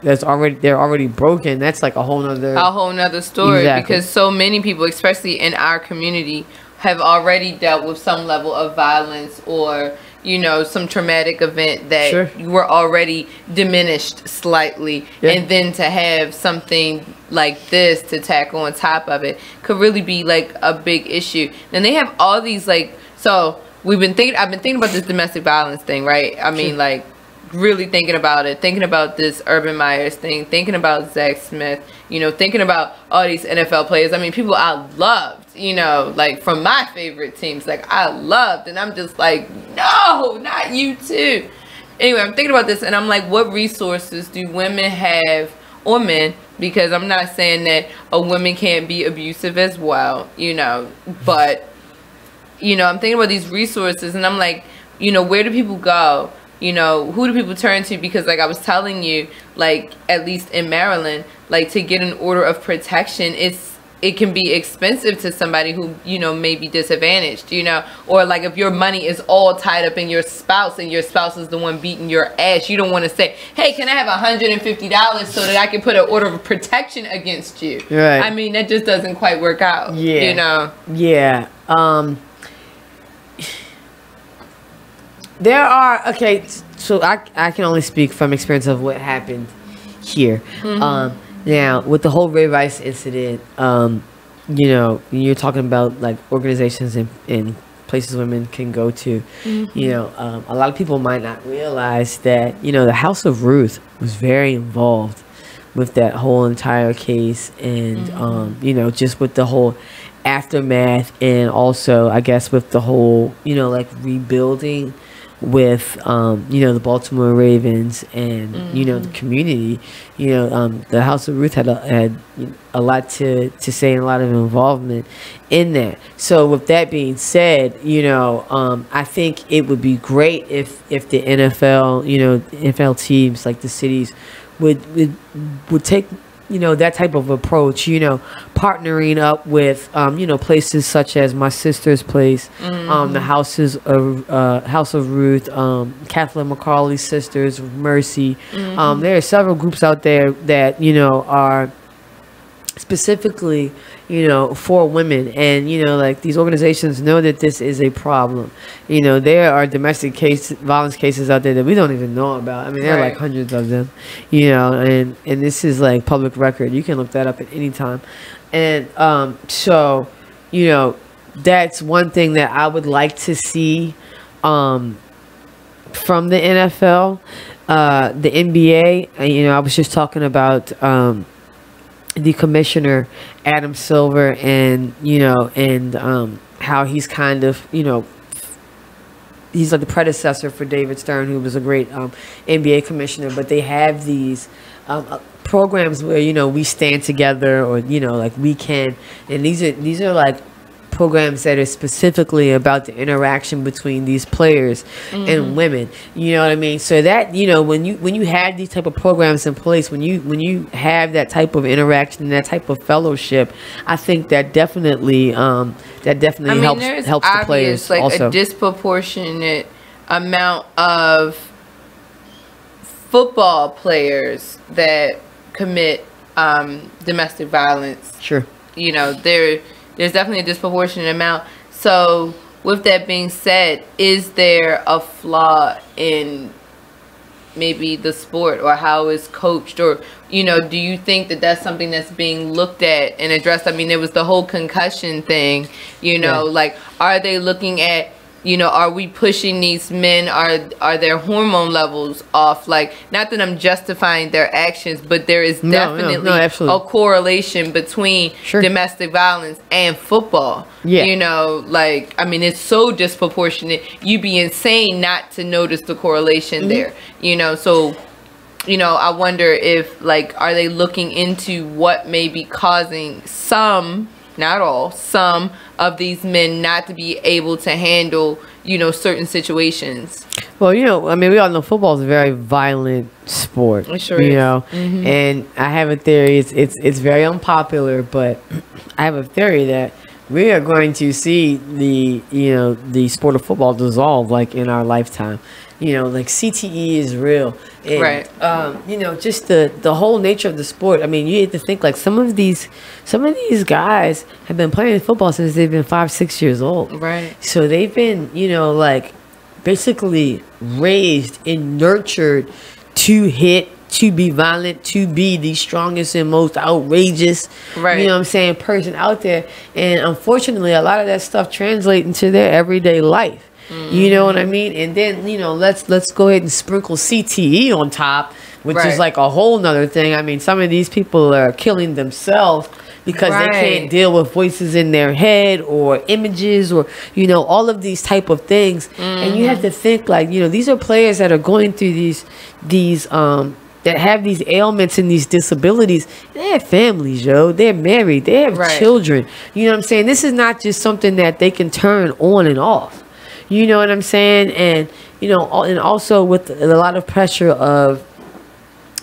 they're already broken. That's like a whole nother story. Exactly. Because so many people, especially in our community, have already dealt with some level of violence or some traumatic event that you were already diminished slightly, and then to have something like this to tackle on top of it could really be like a big issue. And they have all these so I've been thinking about this domestic violence thing, right? I mean, like, really thinking about it, thinking about this Urban Myers thing, thinking about Zach Smith, thinking about all these NFL players. I mean, people I loved, you know, like from my favorite teams, like I loved, and I'm just like, no, not you too. Anyway, I'm thinking about this, and I'm like, what resources do women have, or men? Because I'm not saying that a woman can't be abusive as well, you know, but, you know, I'm thinking about these resources, and I'm like, you know, where do people go? You know, who do people turn to? Because like I was telling you, like at least in Maryland, like to get an order of protection, it can be expensive to somebody who, you know, may be disadvantaged, you know, or like if your money is all tied up in your spouse and your spouse is the one beating your ass, you don't want to say, hey, can I have $150 so that I can put an order of protection against you? Right. I mean, that just doesn't quite work out, you know? Yeah. There are, okay, so I can only speak from experience of what happened here. Now, with the whole Ray Rice incident, you know, you're talking about like organizations and places women can go to. You know, a lot of people might not realize that, you know, the House of Ruth was very involved with that whole entire case, and you know, just with the whole aftermath, and also I guess with the whole, you know, like rebuilding with you know, the Baltimore Ravens and you know, the community. You know, the House of Ruth had a lot to say and a lot of involvement in that. So with that being said, you know, I think it would be great if the NFL, you know, NFL teams like the cities would take, you know, that type of approach, you know, partnering up with, you know, places such as my sister's place, the House of Ruth, Kathleen McCauley Sisters of Mercy. There are several groups out there that, you know, are specifically, you know, for women, and you know, like these organizations know that this is a problem. You know, there are domestic violence cases out there that we don't even know about. I mean, there are like hundreds of them, you know, and this is like public record. You can look that up at any time. And so, you know, that's one thing that I would like to see from the NFL. The NBA, you know, I was just talking about the commissioner Adam Silver, and you know, and how he's kind of, you know, he's like the predecessor for David Stern, who was a great NBA commissioner. But they have these programs where, you know, we stand together, or you know, like we can, and these are like programs that are specifically about the interaction between these players and women. You know what I mean? So that, you know, when you have these type of programs in place, when you have that type of interaction, that type of fellowship, I think that definitely helps the players. Like also, a disproportionate amount of football players that commit domestic violence. Sure. You know, there's definitely a disproportionate amount. So with that being said, is there a flaw in maybe the sport or how it's coached, or, you know, do you think that that's something that's being looked at and addressed? I mean, there was the whole concussion thing, you know, like, are they looking at, you know, are we pushing these men? Are their hormone levels off? Like, not that I'm justifying their actions, but there is definitely a correlation between domestic violence and football. Yeah. You know, like, I mean, it's so disproportionate. You'd be insane not to notice the correlation there. You know, so, you know, I wonder if, like, are they looking into what may be causing some, not all, some of these men not to be able to handle, you know, certain situations? Well, you know, I mean, we all know football is a very violent sport. It sure is. You know, and I have a theory. It's very unpopular, but I have a theory that we are going to see the sport of football dissolve, like, in our lifetime. You know, like, CTE is real. And, right. You know, just the whole nature of the sport. I mean, you have to think, like, some of these guys have been playing football since they've been 5-6 years old. Right. So they've been, you know, like, basically raised and nurtured to hit, to be violent, to be the strongest and most outrageous, you know what I'm saying, person out there. And unfortunately, a lot of that stuff translates into their everyday life. You know what I mean? And then, you know, let's go ahead and sprinkle CTE on top, which is like a whole nother thing. I mean, some of these people are killing themselves because they can't deal with voices in their head or images or, you know, all of these type of things. And you have to think like, you know, these are players that are going through these that have these ailments and these disabilities. They have families, yo. They're married. They have children. You know what I'm saying? This is not just something that they can turn on and off. You know what I'm saying? And, you know, and also with a lot of pressure of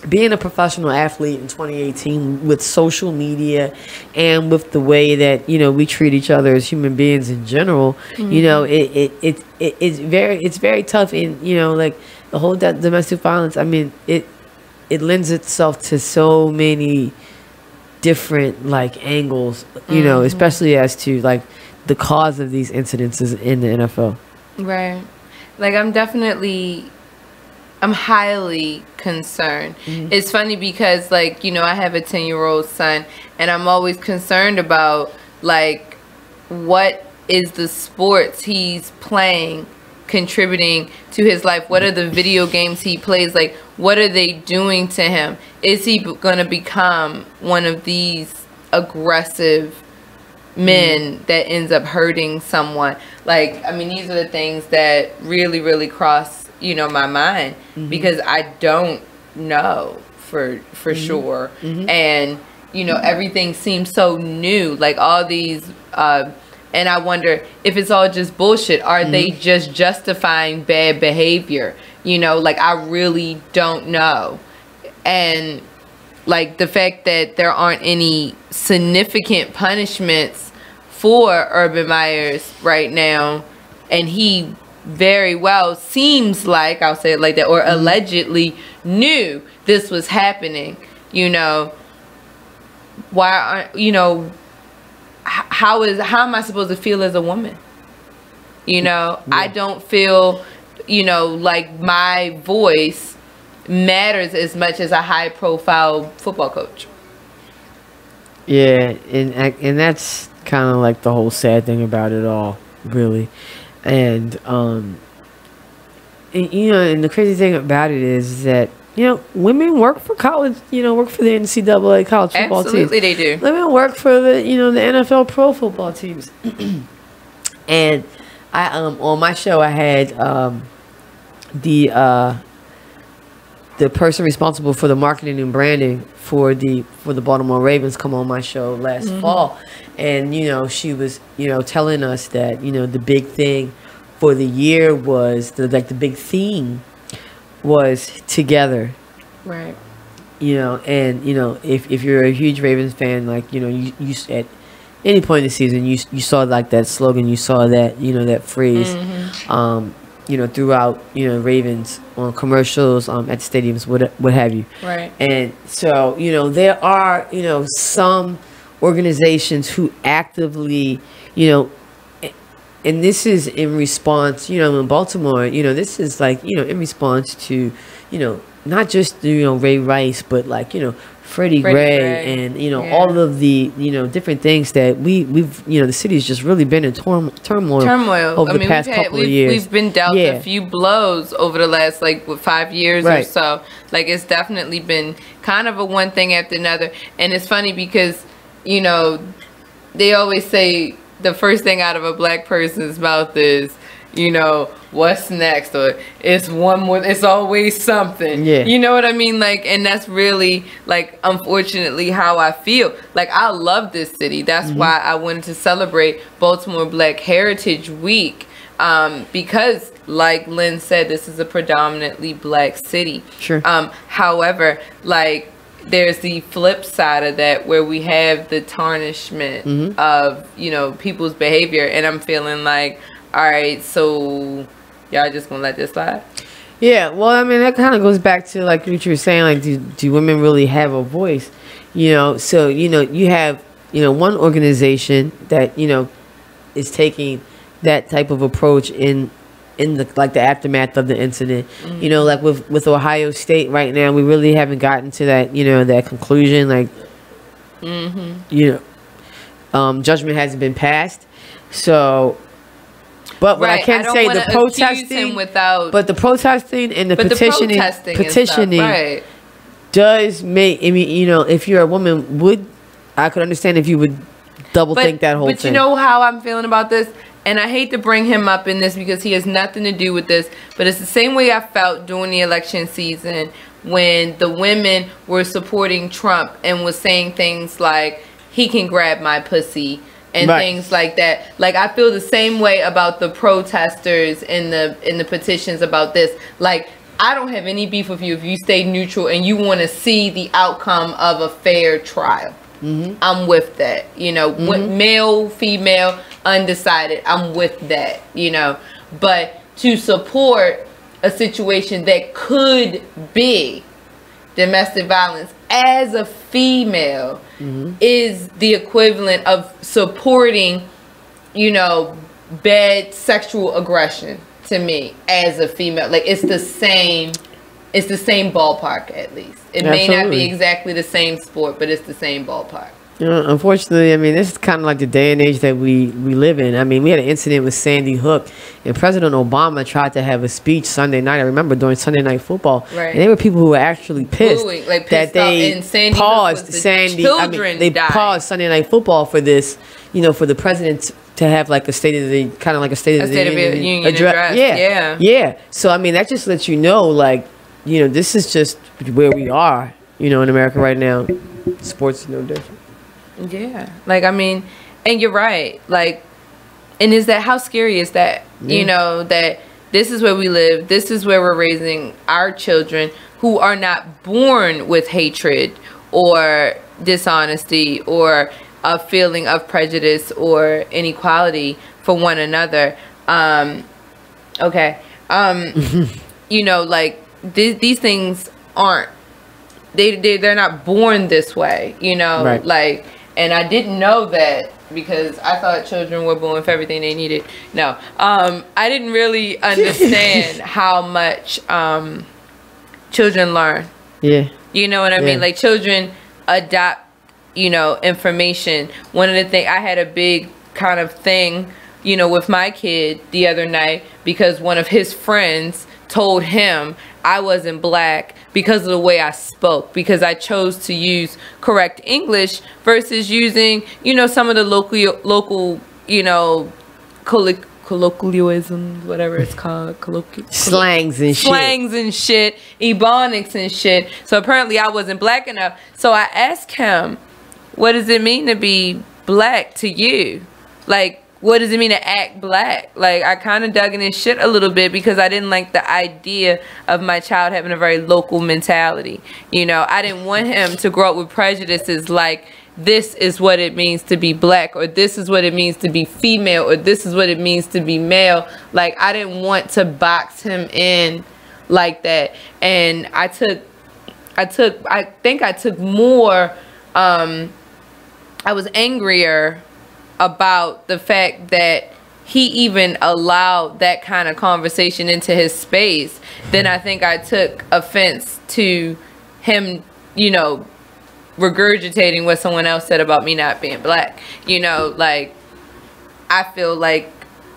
being a professional athlete in 2018 with social media and with the way that, you know, we treat each other as human beings in general, you know, it's very tough. And, you know, like the whole domestic violence, I mean, it lends itself to so many different like angles, you know, especially as to like the cause of these incidences in the NFL. Right. Like I'm highly concerned. It's funny because like, you know, I have a 10-year-old son and I'm always concerned about like what is the sports he's playing contributing to his life? What are the video games he plays? Like, what are they doing to him? Is he going to become one of these aggressive men that ends up hurting someone? Like, I mean, these are the things that really, really cross, you know, my mind because I don't know for sure. And, you know, everything seems so new, like all these, and I wonder if it's all just bullshit. Are they just justifying bad behavior? You know, like I really don't know. And like the fact that there aren't any significant punishments for Urban Myers right now, and he very well seems like, I'll say it like that, or allegedly knew this was happening, you know, why aren't, you know, how am I supposed to feel as a woman? You know, I don't feel, you know, like my voice matters as much as a high profile football coach. Yeah, and that's kind of like the whole sad thing about it all, really. And you know, and the crazy thing about it is that, you know, women work for college, you know, work for the NCAA college football teams. Absolutely, they do. Women work for the, you know, the NFL pro football teams. And I on my show I had the person responsible for the marketing and branding for the Baltimore Ravens come on my show last fall, and you know, she was, you know, telling us that, you know, the big thing for the year was the big theme was together. Right. You know, and you know, if you're a huge Ravens fan, like, you know, you at any point in the season you saw like that slogan, you saw that, you know, that phrase you know, throughout, you know, Ravens on commercials, at stadiums, what have you. Right. And so, you know, there are, you know, some organizations who actively, you know, and this is in response, you know, in Baltimore, you know, this is like, you know, in response to, you know, not just, you know, Ray Rice, but like, you know, Freddie Gray and, you know, all of the, you know, different things that we've, you know, the city's just really been in turmoil over the past couple of years. We've been dealt a few blows over the last, like, 5 years or so. Like, it's definitely been kind of a one thing after another. And it's funny because, you know, they always say the first thing out of a black person's mouth is, you know, what's next, or it's one more, it's always something. You know what I mean? Like, and that's really, like, unfortunately how I feel. Like, I love this city. That's why I wanted to celebrate Baltimore Black Heritage Week, because like Lynn said, this is a predominantly black city. However, like, there's the flip side of that where we have the tarnishment of, you know, people's behavior, and I'm feeling like, all right, so y'all just gonna let this slide? Yeah, well, I mean, that kind of goes back to like what you were saying, like, do women really have a voice? You know, so, you know, you have, you know, one organization that, you know, is taking that type of approach in the, like, the aftermath of the incident. You know, like with Ohio State right now, we really haven't gotten to that, you know, that conclusion. Like, you know, judgment hasn't been passed. So, but what I can say, the protesting, but the protesting and the petitioning does make, I mean, you know, if you're a woman, would I could understand if you would double think that whole thing. But you know how I'm feeling about this? And I hate to bring him up in this because he has nothing to do with this, but it's the same way I felt during the election season when the women were supporting Trump and was saying things like, he can grab my pussy and things like that. Like, I feel the same way about the protesters in the petitions about this. Like, I don't have any beef with you if you stay neutral and you want to see the outcome of a fair trial. I'm with that. You know, male, female, undecided, I'm with that, you know. But to support a situation that could be domestic violence as a female is the equivalent of supporting, you know, bad sexual aggression to me as a female. Like, it's the same ballpark, at least. It may not be exactly the same sport, but it's the same ballpark. You know, unfortunately, I mean, this is kind of like the day and age that we live in. I mean, we had an incident with Sandy Hook, and President Obama tried to have a speech Sunday night. I remember during Sunday Night Football, and there were people who were actually pissed, that they paused Sandy. They paused Sunday Night Football for this, you know, for the president to have like a state of the union address. Yeah. So I mean, that just lets you know, like, you know, this is just where we are, you know, in America right now. Sports is no different. Yeah, like, I mean, and you're right, like, and is that, how scary is that? You know, that this is where we live, this is where we're raising our children who are not born with hatred or dishonesty or a feeling of prejudice or inequality for one another. You know, like, these things aren't, they're not born this way, you know, like. And I didn't know that because I thought children were born with everything they needed. No, I didn't really understand how much children learn. Yeah. You know what I mean? Like, children adopt, you know, information. One of the things, I had a big kind of thing, you know, with my kid the other night because one of his friends told him I wasn't black because of the way I spoke, because I chose to use correct English versus using, you know, some of the local, you know, colloquialisms, whatever it's called, slangs and shit, ebonics and shit. So apparently I wasn't black enough. So I asked him, what does it mean to be black to you? Like, what does it mean to act black? Like, I kind of dug in his shit a little bit because I didn't like the idea of my child having a very local mentality. You know, I didn't want him to grow up with prejudices like, this is what it means to be black, or this is what it means to be female, or this is what it means to be male. Like, I didn't want to box him in like that. And I think I took more, I was angrier about the fact that he even allowed that kind of conversation into his space, then I think I took offense to him, you know, regurgitating what someone else said about me not being black. You know, like, I feel like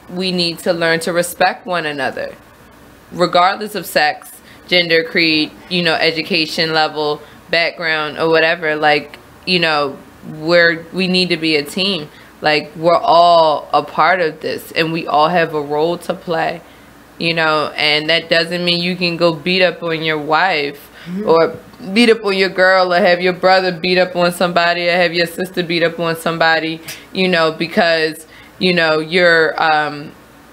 we need to learn to respect one another, regardless of sex, gender, creed, you know, education level, background, or whatever. Like, you know, we need to be a team. Like, we're all a part of this, and we all have a role to play, you know, and that doesn't mean you can go beat up on your wife or beat up on your girl or have your brother beat up on somebody or have your sister beat up on somebody, you know, because, you know, you're,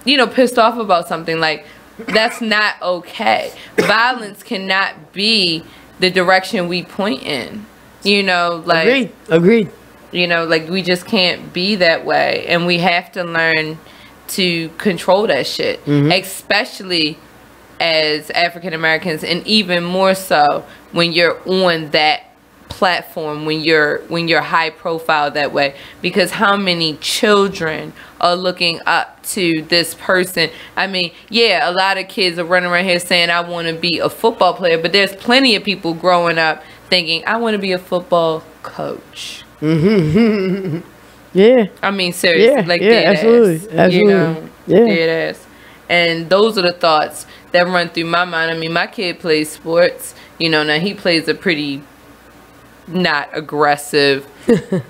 you know, pissed off about something. Like, that's not okay. Violence cannot be the direction we point in, you know, like. Agreed. You know, like, we just can't be that way. And we have to learn to control that shit. Especially as African Americans, and even more so when you're on that platform, when you're high profile that way. Because how many children are looking up to this person? I mean, yeah, a lot of kids are running around here saying, I want to be a football player. But there's plenty of people growing up thinking, I want to be a football coach. Yeah. I mean, seriously, like, dead absolutely. ass. You know, dead ass. And those are the thoughts that run through my mind. I mean, my kid plays sports. You know, now he plays a pretty not aggressive,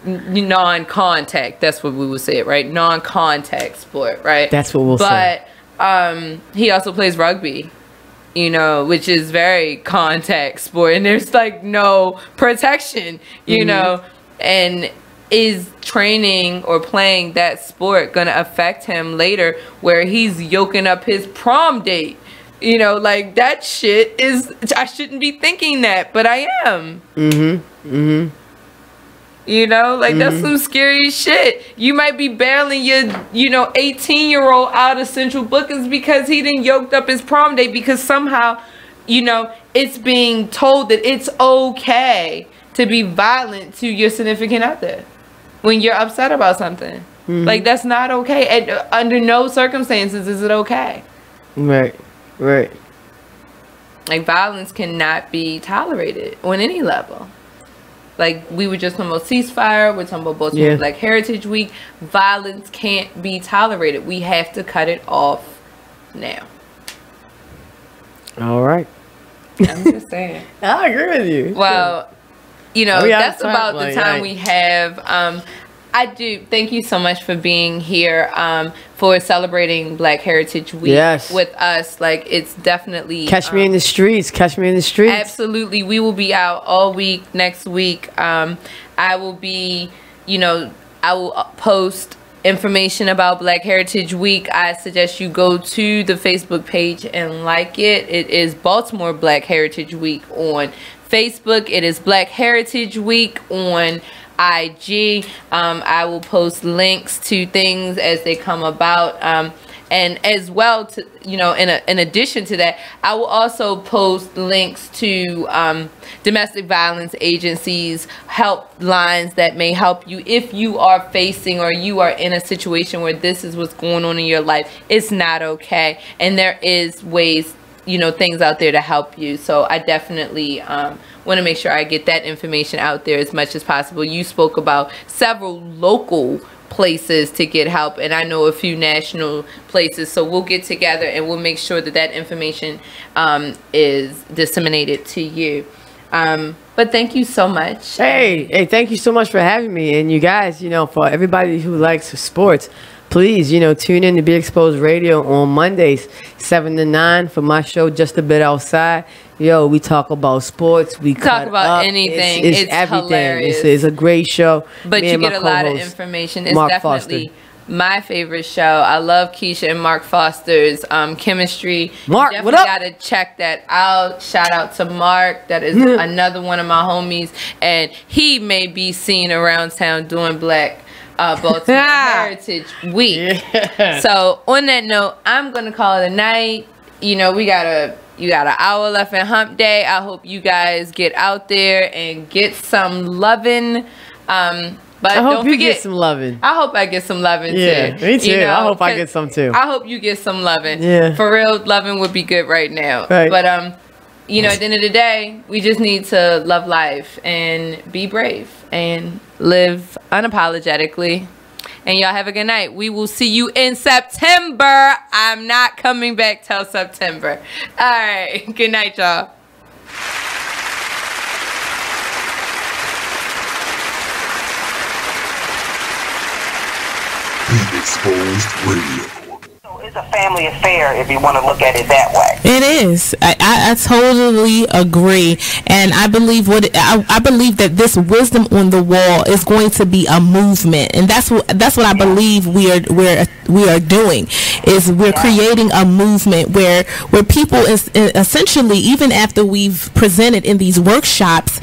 non-contact. That's what we would say, right? Non-contact sport, right? That's what we'll say. But he also plays rugby, which is very contact sport, and there's like no protection, and is training or playing that sport gonna affect him later where he's yoking up his prom date? Like that shit is, I shouldn't be thinking that, but I am. That's some scary shit. You might be bailing your 18-year-old out of central bookings because he done yoked up his prom date, because somehow it's being told that it's okay to be violent to your significant other when you're upset about something. Like, that's not okay. And under no circumstances is it okay. Right. Like, violence cannot be tolerated on any level. Like, we were just talking about ceasefire. We're talking about Baltimore Black Heritage Week. Violence can't be tolerated. We have to cut it off now. All right. I'm just saying. I agree with you. Well, that's about the time we have. I do thank you so much for being here, for celebrating Black Heritage Week with us. Like, it's definitely catch me in the streets. Absolutely. We will be out all week next week. I will be, I will post information about Black Heritage Week. I suggest you go to the Facebook page and like it. It is Baltimore Black Heritage Week on Facebook. It is Black Heritage Week on IG. I will post links to things as they come about, and as well, to in addition to that, I will also post links to domestic violence agencies, helplines that may help you if you are facing or you are in a situation where this is what's going on in your life. It's not okay, and there is ways, things out there to help you. So I definitely want to make sure I get that information out there as much as possible. You spoke about several local places to get help, and I know a few national places, so we'll get together and we'll make sure that that information is disseminated to you. But thank you so much. Hey, thank you so much for having me. And you guys, for everybody who likes sports, please, tune in to Be Exposed Radio on Mondays, 7 to 9 for my show, Just a Bit Outside. We talk about sports. We talk about anything. It's everything. Hilarious. It's a great show. But you get a lot of information. It's definitely my favorite show. I love Keisha and Mark Foster's chemistry. Mark, you what up? Gotta check that out. Shout out to Mark. That is another one of my homies, and he may be seen around town doing Black Baltimore Heritage Week. So on that note, I'm gonna call it a night. You got an hour left in Hump Day. I hope you guys get out there and get some loving. But I hope don't you forget, get some loving. I hope I get some loving too. Me too. I hope I get some too. I hope you get some loving. Yeah. For real, loving would be good right now. Right. But at the end of the day, we just need to love life and be brave and live unapologetically. And y'all have a good night. We will see you in September. I'm not coming back till September. All right. Good night, y'all. Be Exposed Radio. It's a family affair if you want to look at it that way. It is. I totally agree, and I believe I believe that this wisdom on the wall is going to be a movement, and that's what I believe we are doing. Is we're creating a movement where people is essentially, even after we've presented in these workshops